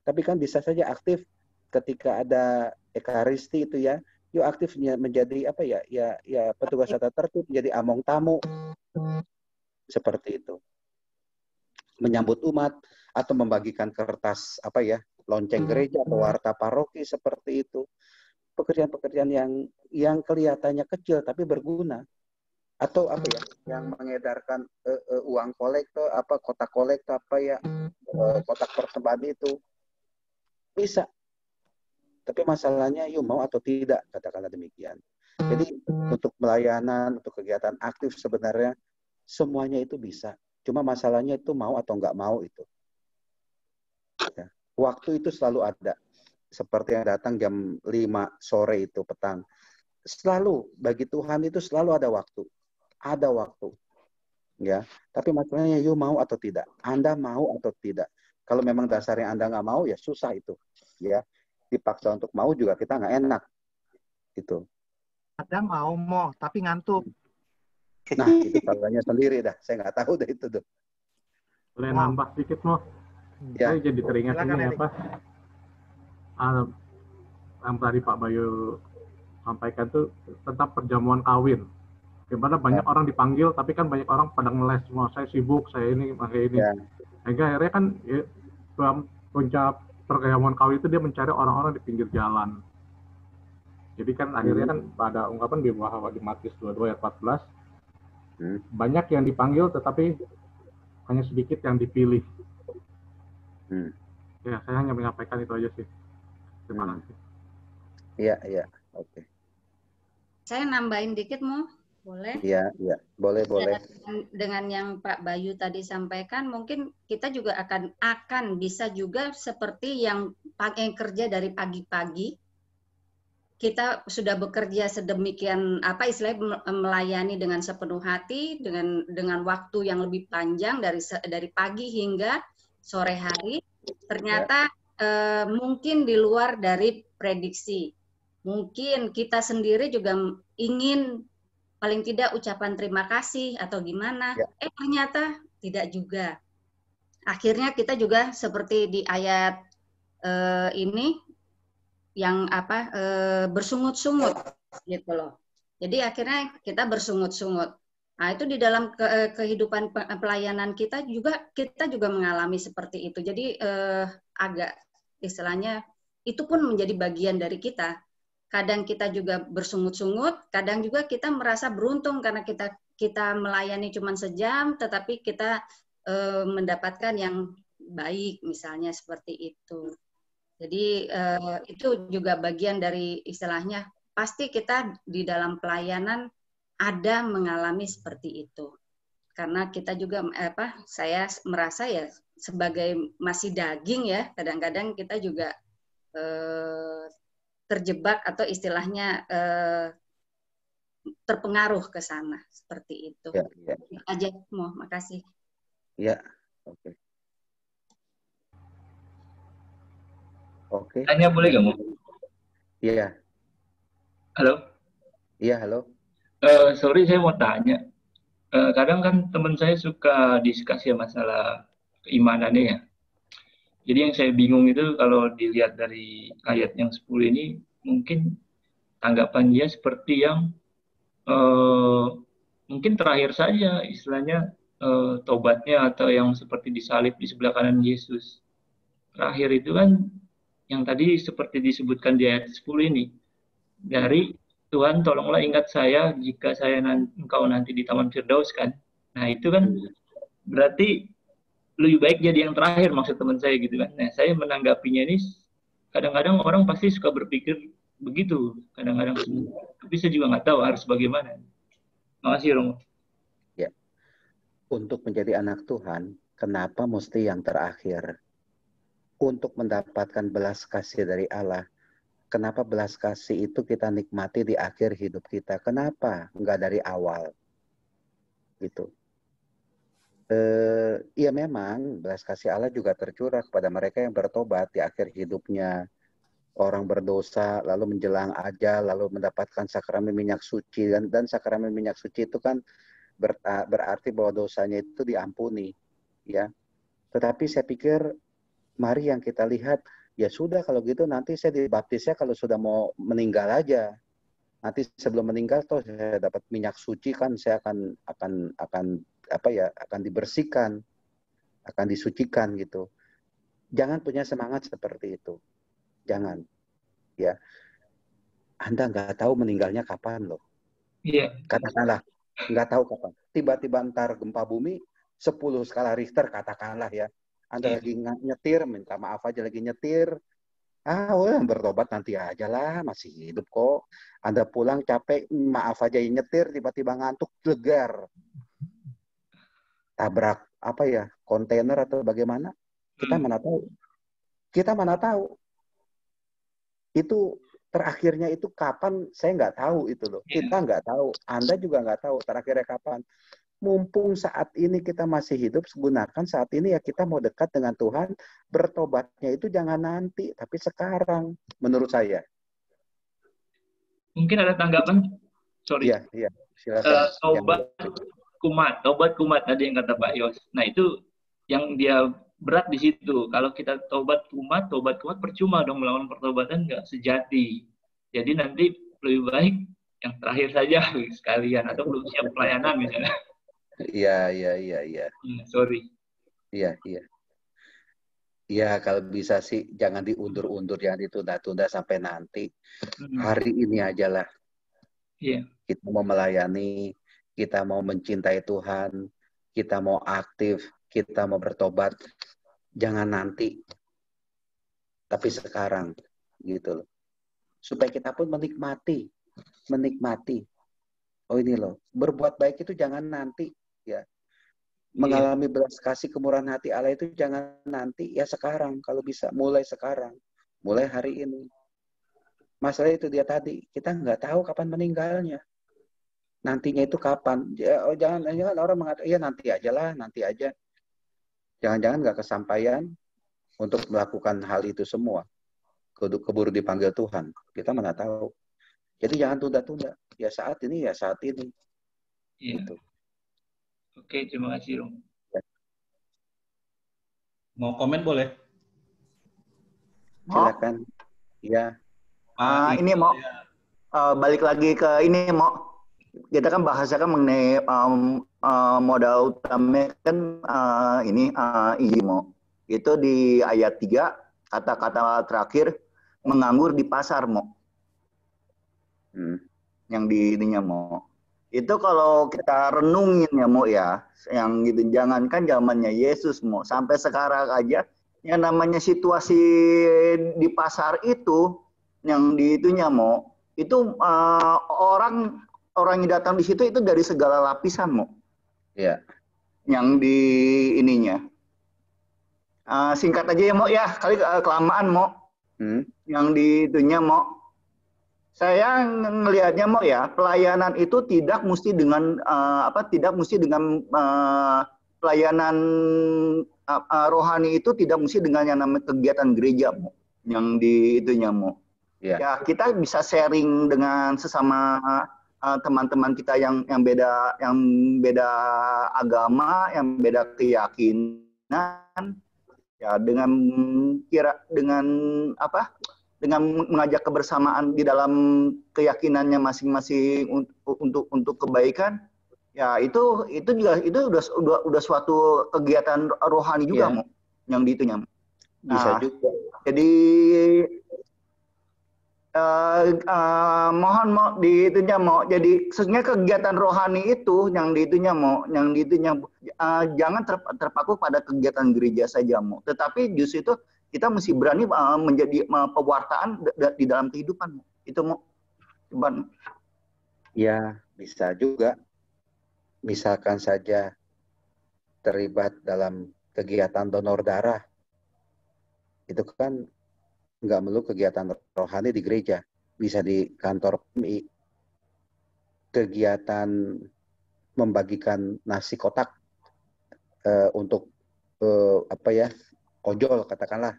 Tapi kan bisa saja aktif ketika ada ekaristi itu ya, yuk aktifnya menjadi apa ya, ya petugas tata tertib, jadi among tamu, seperti itu. Menyambut umat atau membagikan kertas apa ya, lonceng gereja atau warta paroki seperti itu. Pekerjaan-pekerjaan yang kelihatannya kecil tapi berguna. Atau apa ya, yang mengedarkan uang kolektor, apa kotak kolektor apa ya, kotak persembahan itu bisa. Tapi masalahnya yuk mau atau tidak, katakanlah demikian. Jadi untuk pelayanan, untuk kegiatan aktif sebenarnya semuanya itu bisa. Cuma masalahnya itu mau atau nggak mau itu. Ya. Waktu itu selalu ada. seperti yang datang jam 5 sore itu petang. Selalu bagi Tuhan itu selalu ada waktu. Ada waktu. Ya, tapi masalahnya you mau atau tidak? Anda mau atau tidak? Kalau memang dasarnya Anda nggak mau, ya susah itu. Ya, dipaksa untuk mau juga kita nggak enak. Gitu. Ada mau, tapi ngantuk. Nah, itu salahnya sendiri dah. Saya nggak tahu deh itu tuh. Boleh nambah sedikit, Mo? Ya. Saya jadi teringat Silakan, ini Erik. apa? Yang tadi Pak Bayu sampaikan tuh tentang perjamuan kawin. Gimana banyak orang dipanggil, tapi kan banyak orang pada ngeles semua. Saya sibuk, saya ini, saya ini. Ya. Sehingga akhirnya kan ya, puncak perjamuan kawin itu dia mencari orang-orang di pinggir jalan. Jadi kan akhirnya kan pada ungkapan di bawah di Matius 22 ayat 14, banyak yang dipanggil tetapi hanya sedikit yang dipilih. Ya, saya hanya menyampaikan itu aja sih. Terima kasih. Iya. Oke. Saya nambahin dikit, Mo. Boleh? Iya. Boleh. Dengan yang Pak Bayu tadi sampaikan, mungkin kita juga akan bisa juga seperti yang kerja dari pagi-pagi. Kita sudah bekerja sedemikian istilahnya melayani dengan sepenuh hati, dengan waktu yang lebih panjang dari pagi hingga sore hari. Ternyata mungkin di luar dari prediksi. Mungkin kita sendiri juga ingin paling tidak ucapan terima kasih atau gimana. Ternyata tidak juga. Akhirnya kita juga seperti di ayat ini yang bersungut-sungut gitu loh. Jadi akhirnya kita bersungut-sungut. Nah, itu di dalam kehidupan pelayanan kita juga mengalami seperti itu. Jadi agak istilahnya itu pun menjadi bagian dari kita. Kadang kita juga bersungut-sungut, kadang juga kita merasa beruntung karena kita melayani cuma sejam, tetapi kita mendapatkan yang baik, misalnya seperti itu. Jadi itu juga bagian dari istilahnya, pasti kita di dalam pelayanan ada mengalami seperti itu. Karena kita juga, saya merasa ya sebagai masih daging ya, kadang-kadang kita juga terjebak atau istilahnya terpengaruh ke sana seperti itu. Ya. Aja, Mo, makasih. Ya, oke. Oke. Tanya boleh nggak, Mo? Iya. Halo? Iya, halo. Sorry, saya mau tanya. Kadang kan teman saya suka diskusi masalah keimanannya ya. Jadi yang saya bingung itu kalau dilihat dari ayat yang 10 ini, mungkin tanggapan dia seperti yang mungkin terakhir saja istilahnya tobatnya atau yang seperti disalib di sebelah kanan Yesus. Terakhir itu kan yang tadi seperti disebutkan di ayat 10 ini. Dari Tuhan tolonglah ingat saya jika engkau nanti di Taman Firdaus kan. Nah itu kan berarti lebih baik jadi yang terakhir maksud teman saya gitu kan. Nah saya menanggapinya ini kadang-kadang orang pasti suka berpikir begitu. Kadang-kadang tapi saya juga nggak tahu harus bagaimana. Makasih Romo. Ya. Untuk menjadi anak Tuhan, kenapa mesti yang terakhir? Untuk mendapatkan belas kasih dari Allah. Kenapa belas kasih itu kita nikmati di akhir hidup kita? Kenapa? Enggak dari awal. Gitu. Iya memang belas kasih Allah juga tercurah kepada mereka yang bertobat di akhir hidupnya. Orang berdosa lalu menjelang ajal lalu mendapatkan sakramen minyak suci dan sakramen minyak suci itu kan berarti bahwa dosanya itu diampuni, ya. Tetapi saya pikir mari yang kita lihat, ya sudah kalau gitu nanti saya dibaptisnya kalau sudah mau meninggal aja. Nanti sebelum meninggal toh saya dapat minyak suci kan saya akan dibersihkan, akan disucikan gitu. Jangan punya semangat seperti itu. Jangan. Ya. Anda nggak tahu meninggalnya kapan loh. Iya. Katakanlah nggak tahu kapan. Tiba-tiba ntar gempa bumi 10 skala Richter katakanlah ya. Anda lagi nyetir, minta maaf aja lagi nyetir. Bertobat nanti aja lah, masih hidup kok. Anda pulang capek, maaf aja nyetir, tiba-tiba ngantuk, legar. Tabrak kontainer atau bagaimana? Kita mana tahu. Kita mana tahu. Itu terakhirnya itu kapan, saya nggak tahu itu loh. Kita nggak tahu, Anda juga nggak tahu terakhirnya kapan. Mumpung saat ini kita masih hidup, gunakan saat ini ya kita mau dekat dengan Tuhan, bertobatnya itu jangan nanti, tapi sekarang, menurut saya. Mungkin ada tanggapan? Sorry. Iya, silakan. Tobat kumat tadi yang kata Pak Yos. Nah itu yang dia berat di situ. Kalau kita tobat kumat percuma dong, melawan pertobatan nggak sejati. Jadi nanti lebih baik yang terakhir saja sekalian, atau belum siap pelayanan misalnya. Iya. Sorry. Iya. Iya, kalau bisa sih jangan diundur-undur, jangan ditunda-tunda sampai nanti. Hari ini aja lah. Iya. Kita mau melayani, kita mau mencintai Tuhan, kita mau aktif, kita mau bertobat. Jangan nanti, tapi sekarang, gitu loh. Supaya kita pun menikmati. Oh ini loh, berbuat baik itu jangan nanti, ya. Mengalami belas kasih kemurahan hati Allah itu jangan nanti, ya sekarang kalau bisa, mulai sekarang, mulai hari ini. Masalah itu dia tadi, kita nggak tahu kapan meninggalnya. Nantinya itu kapan? Jangan orang mengatakan, ya nanti aja lah, nanti aja. Jangan-jangan nggak kesampaian untuk melakukan hal itu semua. Keburu dipanggil Tuhan. Kita mana tahu. Jadi jangan tunda-tunda. Ya saat ini, ya saat ini. Iya. Gitu. Oke, terima kasih, Rom. Mau komen boleh? Silakan. Ya. Ini mau balik lagi ke ini mau. Kita kan bahasakan mengenai modal utama kan ini mau. Itu di ayat 3 kata-kata terakhir menganggur di pasar mau. Yang di ininya mau. Itu kalau kita renungin ya mau ya, yang gitu, jangankan zamannya Yesus mau, sampai sekarang aja yang namanya situasi di pasar itu, yang di itunya mau, itu orang yang datang di situ itu dari segala lapisan mau. Iya. Yang di ininya. Singkat aja ya mau ya, kali kelamaan mau. Yang di itunya mau. Saya ngelihatnya mau ya, pelayanan itu tidak mesti dengan pelayanan rohani itu tidak mesti dengan yang namanya kegiatan gereja mau, yang di itunya mau. Ya kita bisa sharing dengan sesama teman-teman kita yang beda agama, yang beda keyakinan, ya dengan mengajak kebersamaan di dalam keyakinannya masing-masing untuk kebaikan, ya itu juga udah suatu kegiatan rohani juga mau, yang di itunya. Bisa juga. Jadi mohon mau di itunya mau. Jadi sebenarnya kegiatan rohani itu yang di itunya mau, jangan terpaku pada kegiatan gereja saja mau. Tetapi justru itu kita mesti berani menjadi pewartaan di dalam kehidupan. Itu mau. Ya, bisa juga. Misalkan saja terlibat dalam kegiatan donor darah. Itu kan nggak melulu kegiatan rohani di gereja. Bisa di kantor PMI. Kegiatan membagikan nasi kotak untuk ojol katakanlah.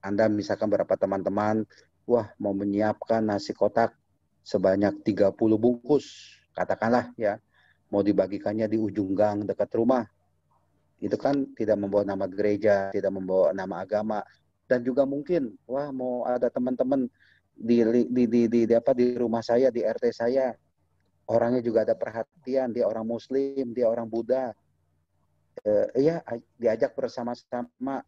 Anda misalkan beberapa teman-teman, mau menyiapkan nasi kotak sebanyak 30 bungkus, katakanlah ya, mau dibagikannya di ujung gang dekat rumah. Itu kan tidak membawa nama gereja, tidak membawa nama agama, dan juga mungkin, mau ada teman-teman di rumah saya, di RT saya, orangnya juga ada perhatian, dia orang Muslim, dia orang Buddha. Diajak bersama-sama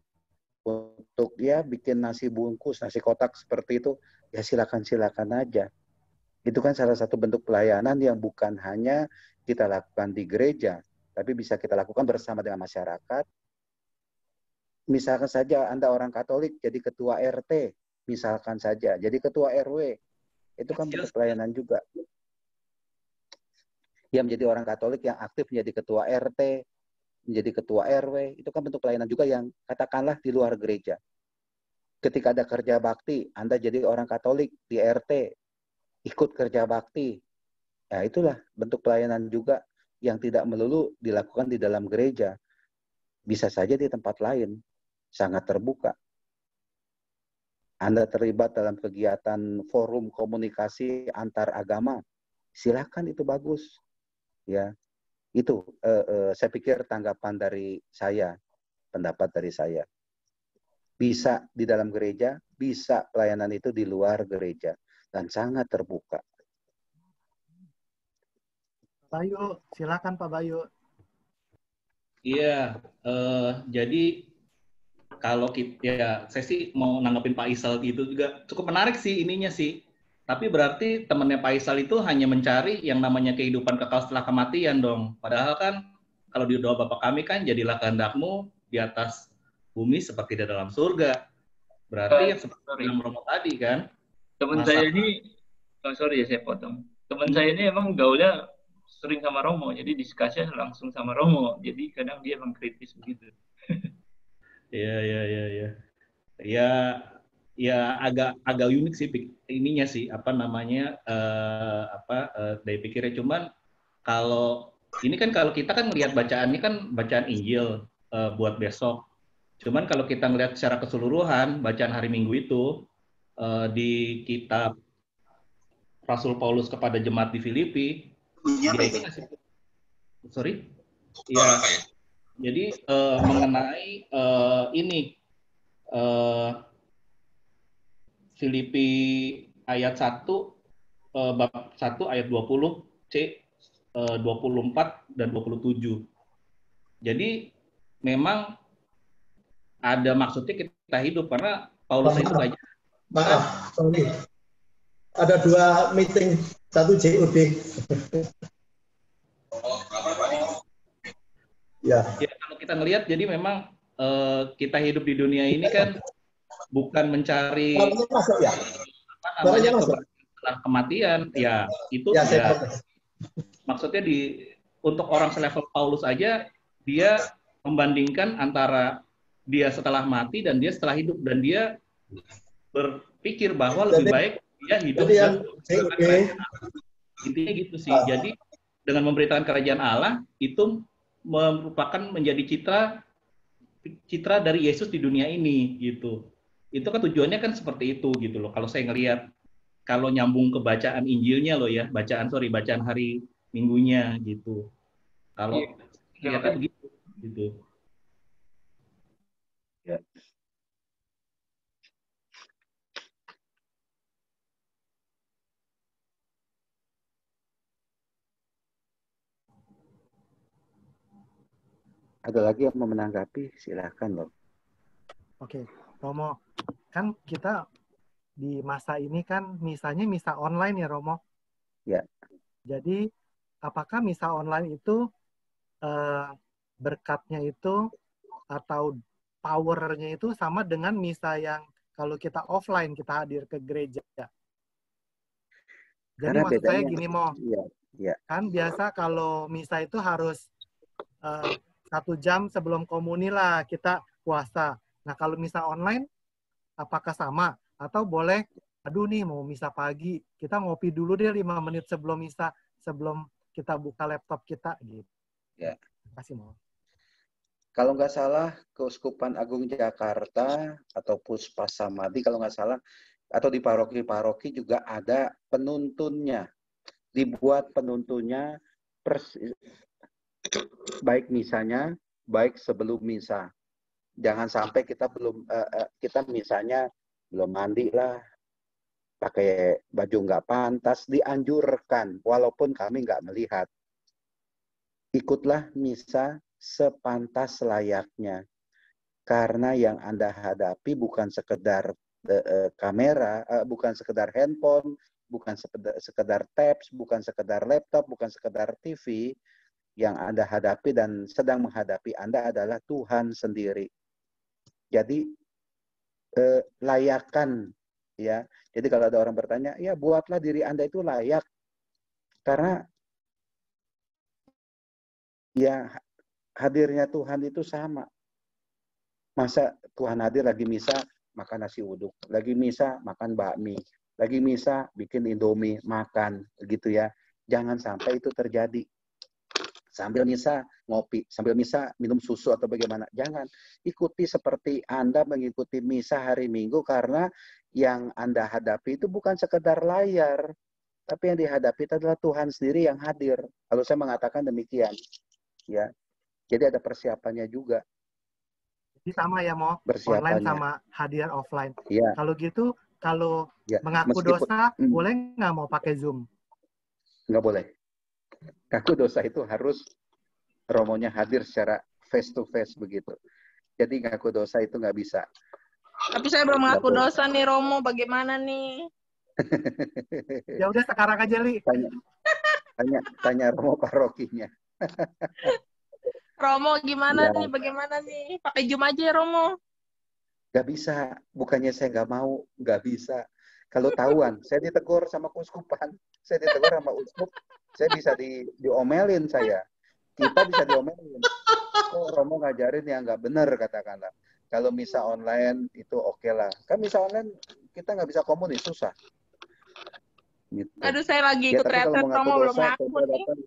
untuk bikin nasi bungkus, nasi kotak seperti itu, ya silakan aja. Itu kan salah satu bentuk pelayanan yang bukan hanya kita lakukan di gereja, tapi bisa kita lakukan bersama dengan masyarakat. Misalkan saja Anda orang Katolik jadi ketua RT, misalkan saja jadi ketua RW, itu kan bentuk pelayanan juga. Ya, menjadi orang Katolik yang aktif menjadi ketua RT, menjadi ketua RW, itu kan bentuk pelayanan juga yang katakanlah di luar gereja. Ketika ada kerja bakti, Anda jadi orang Katolik di RT, ikut kerja bakti. Ya, itulah bentuk pelayanan juga yang tidak melulu dilakukan di dalam gereja. Bisa saja di tempat lain, sangat terbuka. Anda terlibat dalam kegiatan forum komunikasi antar agama, silakan, itu bagus. Ya, itu saya pikir tanggapan dari saya, pendapat dari saya. Bisa di dalam gereja, bisa pelayanan itu di luar gereja, dan sangat terbuka. Bayu, silakan Pak Bayu. Iya, jadi kalau kita, ya saya sih mau nanggepin Pak Isal gitu juga cukup menarik sih ininya sih. Tapi berarti temannya Pak Isal itu hanya mencari yang namanya kehidupan kekal setelah kematian dong. Padahal kan kalau di doa Bapa kami kan jadilah kehendak-Mu di atas bumi seperti di dalam surga. Berarti yang seperti bilang Romo tadi kan. Teman saya ini, sorry ya saya potong. Teman saya ini emang gaulnya sering sama Romo, jadi diskusinya langsung sama Romo. Jadi kadang dia emang kritis begitu. Iya. Ya agak unik sih ininya sih, apa namanya, dari pikirnya. Cuman kalau ini kan, kalau kita kan melihat bacaannya kan bacaan Injil buat besok. Cuman kalau kita ngelihat secara keseluruhan bacaan hari Minggu itu di kitab Rasul Paulus kepada jemaat di Filipi, dia itu ngasih, sorry, ya, jadi mengenai ini Filipi ayat 1 bab 1 ayat 20 C 24 dan 27. Jadi memang ada maksudnya kita hidup, karena Paulus itu banyak. Maaf, sorry. Ada 2 meeting, 1 JOD. Ya, kalau kita ngelihat, jadi memang kita hidup di dunia ini kan bukan mencari setelah kematian, ya itu ya, maksudnya untuk orang selevel Paulus aja, dia membandingkan antara dia setelah mati dan dia setelah hidup, dan dia berpikir bahwa lebih baik dia hidup dan intinya gitu sih. Jadi dengan memberitakan kerajaan Allah itu merupakan menjadi citra dari Yesus di dunia ini gitu. Itu kan tujuannya kan seperti itu gitu loh. Kalau saya ngelihat, kalau nyambung ke bacaan Injilnya loh ya, bacaan hari Minggunya gitu. Kalau lihatnya begitu gitu. Ya. Ada lagi yang mau menanggapi? Silahkan loh. Oke, Romo, kan kita di masa ini kan misalnya misa online ya, Romo? Ya. Jadi apakah misa online itu berkatnya itu atau powernya itu sama dengan misa yang kalau kita offline, kita hadir ke gereja? Jadi Karena maksud saya bedanya, gini, Mo. Ya. Kan biasa kalau misa itu harus 1 jam sebelum komuni lah kita puasa. Nah kalau misa online, apakah sama? Atau boleh, aduh nih mau misa pagi, kita ngopi dulu deh 5 menit sebelum misa, sebelum kita buka laptop kita gitu. Ya. Terima kasih, Mo. Kalau nggak salah, Keuskupan Agung Jakarta atau Puspasamadi kalau nggak salah, atau di paroki-paroki juga ada penuntunnya. Dibuat penuntunnya baik misanya, baik sebelum misa. Jangan sampai kita kita misalnya belum mandi lah, pakai baju nggak pantas, dianjurkan walaupun kami nggak melihat. Ikutlah misa sepantas layaknya, karena yang Anda hadapi bukan sekedar kamera, bukan sekedar handphone, bukan sekedar tabs, bukan sekedar laptop, bukan sekedar TV. Yang Anda hadapi dan sedang menghadapi Anda adalah Tuhan sendiri. Jadi layakan, ya. Jadi kalau ada orang bertanya, ya buatlah diri Anda itu layak, karena ya hadirnya Tuhan itu sama. Masa Tuhan hadir lagi misa, makan nasi uduk. Lagi misa, makan bakmi. Lagi misa, bikin Indomie, makan. Gitu ya. Jangan sampai itu terjadi. Sambil misa, ngopi. Sambil misa, minum susu atau bagaimana. Jangan. Ikuti seperti Anda mengikuti misa hari Minggu, karena yang Anda hadapi itu bukan sekedar layar. Tapi yang dihadapi itu adalah Tuhan sendiri yang hadir. Kalau saya mengatakan demikian, ya. Jadi ada persiapannya juga. Jadi sama ya, Mo? Online Persiapannya. sama hadir offline. Ya. Kalau gitu, kalau Ya. mengaku Meskipun dosa, boleh nggak mau pakai Zoom? nggak boleh. Ngaku dosa itu harus romonya hadir secara face to face begitu. Jadi ngaku dosa itu nggak bisa. Tapi saya belum Nggak ngaku boleh. dosa nih, Romo. Bagaimana nih? Ya udah sekarang aja, Li. Tanya Romo parokinya. Romo gimana Ya. nih? Bagaimana nih? Pakai Zoom aja ya, Romo. Nggak bisa. Bukannya saya nggak mau, nggak bisa. Kalau tahuan, saya ditegur sama keuskupan, saya ditegur sama uskup, saya bisa diomelin saya. Kita bisa diomelin. Kok Romo ngajarin yang nggak benar, katakanlah. Kalau misa online itu oke lah. Kan misa online kita nggak bisa komunis, susah. Gitu. Aduh, saya lagi Ya, ikut tapi kalau retret, mengaku Romo belum dosa, ngaku coba nih. datang.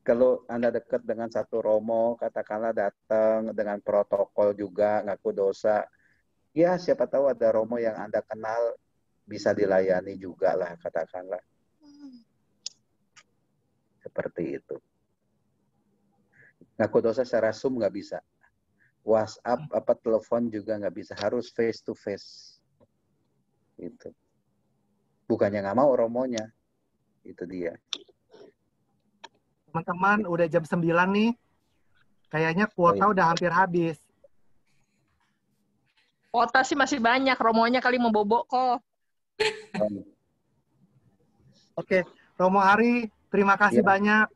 Kalau Anda dekat dengan satu romo, katakanlah datang dengan protokol juga, ngaku dosa. Ya, siapa tahu ada romo yang Anda kenal, bisa dilayani juga lah, katakanlah. Seperti itu. Ngaku dosa secara Zoom nggak bisa. WhatsApp, telepon juga nggak bisa. Harus face to face. Itu. Bukannya nggak mau romonya. Itu dia. Teman-teman, udah jam 9 nih. Kayaknya kuota udah hampir habis. Kuota sih masih banyak, Romonya kali mau bobok kok. Oke, Romo Hari, terima kasih banyak.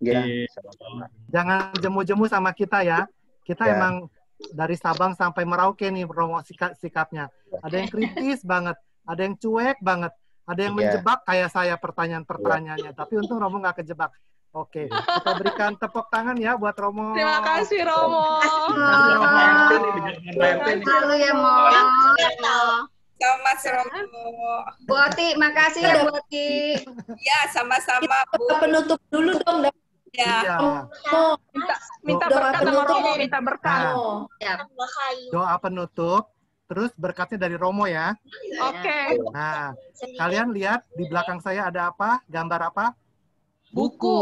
Ya, Jangan jemu-jemu sama kita ya. Kita Ya. emang dari Sabang sampai Merauke nih Romo sikapnya. Ada yang kritis banget, ada yang cuek banget, ada yang Ya. menjebak kayak saya pertanyaan-pertanyaannya. Tapi untung Romo nggak kejebak. Oke, kita berikan tepuk tangan ya buat Romo. Terima kasih, Romo. Lalu ya, Mo. Sama Romo. Bu Oti, makasih ya, Bu Oti. Ya, sama-sama, Bu. Penutup dulu dong. Ya. Minta Doa berkat sama penutup. Romo, minta berkat. Nah, doa penutup, terus berkatnya dari Romo ya. Oke. Nah, kalian lihat di belakang saya ada apa? Gambar apa? Buku.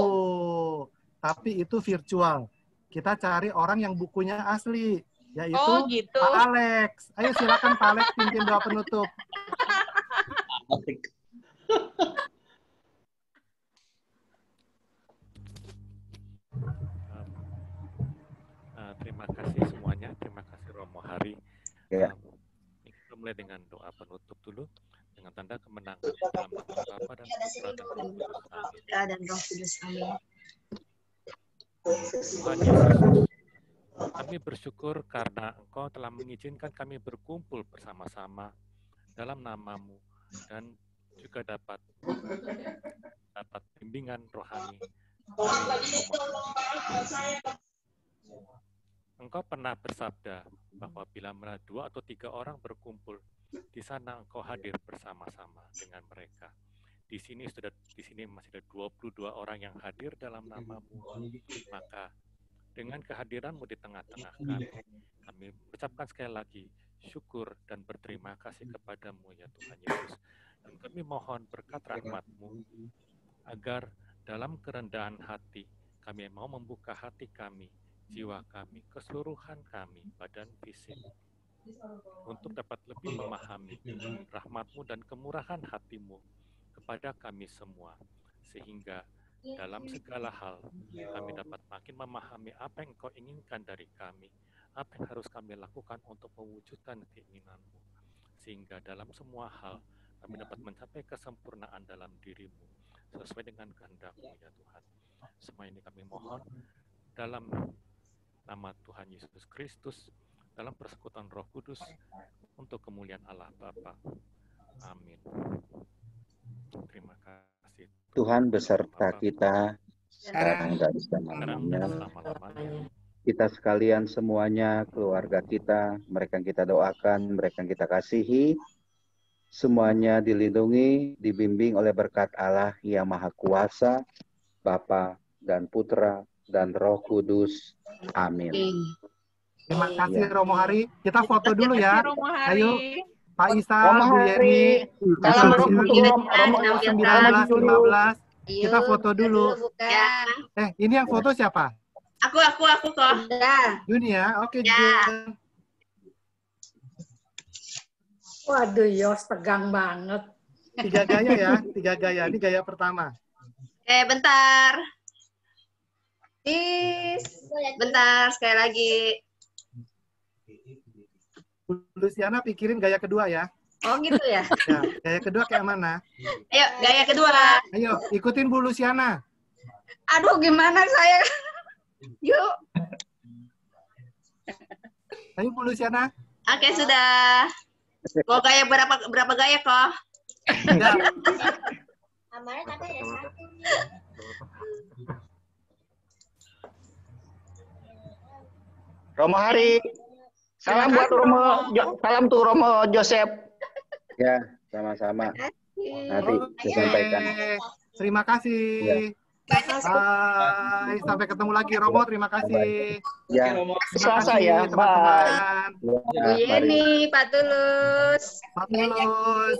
Tapi itu virtual. Kita cari orang yang bukunya asli, yaitu Oh, gitu. Pak Alex. Ayo silakan Pak Alex pimpin doa penutup. Terima kasih semuanya, terima kasih Romo Hari. Ya. Kita mulai dengan doa penutup dulu dengan tanda kemenangan dalam nama Bapa dan Putra dan Roh Kudus. Amin. Tuhan Yesus, kami bersyukur karena Engkau telah mengizinkan kami berkumpul bersama-sama dalam nama-Mu dan juga dapat bimbingan rohani. Engkau pernah bersabda bahwa bila mana 2 atau 3 orang berkumpul, di sana Engkau hadir bersama-sama dengan mereka. Di sini masih ada 22 orang yang hadir dalam nama-Mu. Maka dengan kehadiran-Mu di tengah-tengah kami mengucapkan sekali lagi syukur dan berterima kasih kepada-Mu ya Tuhan Yesus. Dan kami mohon berkat rahmat-Mu agar dalam kerendahan hati kami mau membuka hati kami, jiwa kami, keseluruhan kami, badan fisik, untuk dapat lebih memahami rahmat-Mu dan kemurahan hati-Mu kepada kami semua, sehingga dalam segala hal kami dapat makin memahami apa yang Engkau inginkan dari kami, apa yang harus kami lakukan untuk mewujudkan keinginan-Mu, sehingga dalam semua hal kami dapat mencapai kesempurnaan dalam diri-Mu, sesuai dengan kehendak-Mu ya Tuhan. Semua ini kami mohon dalam nama Tuhan Yesus Kristus, dalam persekutuan Roh Kudus, untuk kemuliaan Allah Bapa. Amin. Terima kasih. Tuhan beserta kita sekarang dan Sekarang selama-lamanya. dan selama-lamanya. kita sekalian semuanya, keluarga kita, mereka yang kita doakan, mereka yang kita kasihi, semuanya dilindungi, dibimbing oleh berkat Allah yang Maha Kuasa, Bapa dan Putra dan Roh Kudus. Amin. Terima kasih Ya. Romo Hari. Kita foto dulu ya. Romo Hari. Ayo Pak Isa, Romo Bu Yeni, Hari. Salam Romo untuk Romo 19, 15. Kita foto dulu. Ya. Ini yang foto siapa? Aku kok. Juni ya? Oke, Ya. Jun. Waduh, Yos tegang banget. 3 gaya ya, 3 gaya. Ini gaya pertama. Bentar. Bentar, sekali lagi. Bu Luciana pikirin gaya kedua ya. Oh gitu ya? Ya, gaya kedua kayak mana? Ayo, gaya kedua. Ayo, ikutin Bu Luciana. Aduh, gimana saya? Yuk. Ayo Bu Luciana. Oke, sudah. Mau gaya berapa gaya kok? Ya. Romo Hari. Salam buat salam tuh Romo Joseph. Ya, sama-sama. Nanti disampaikan. Terima kasih. Ya. Hai, sampai ketemu lagi Romo. Terima kasih. Ya. Terima Selasa kasih ya, teman-teman. Bu Yeni, Pak Tulus. Pak Tulus.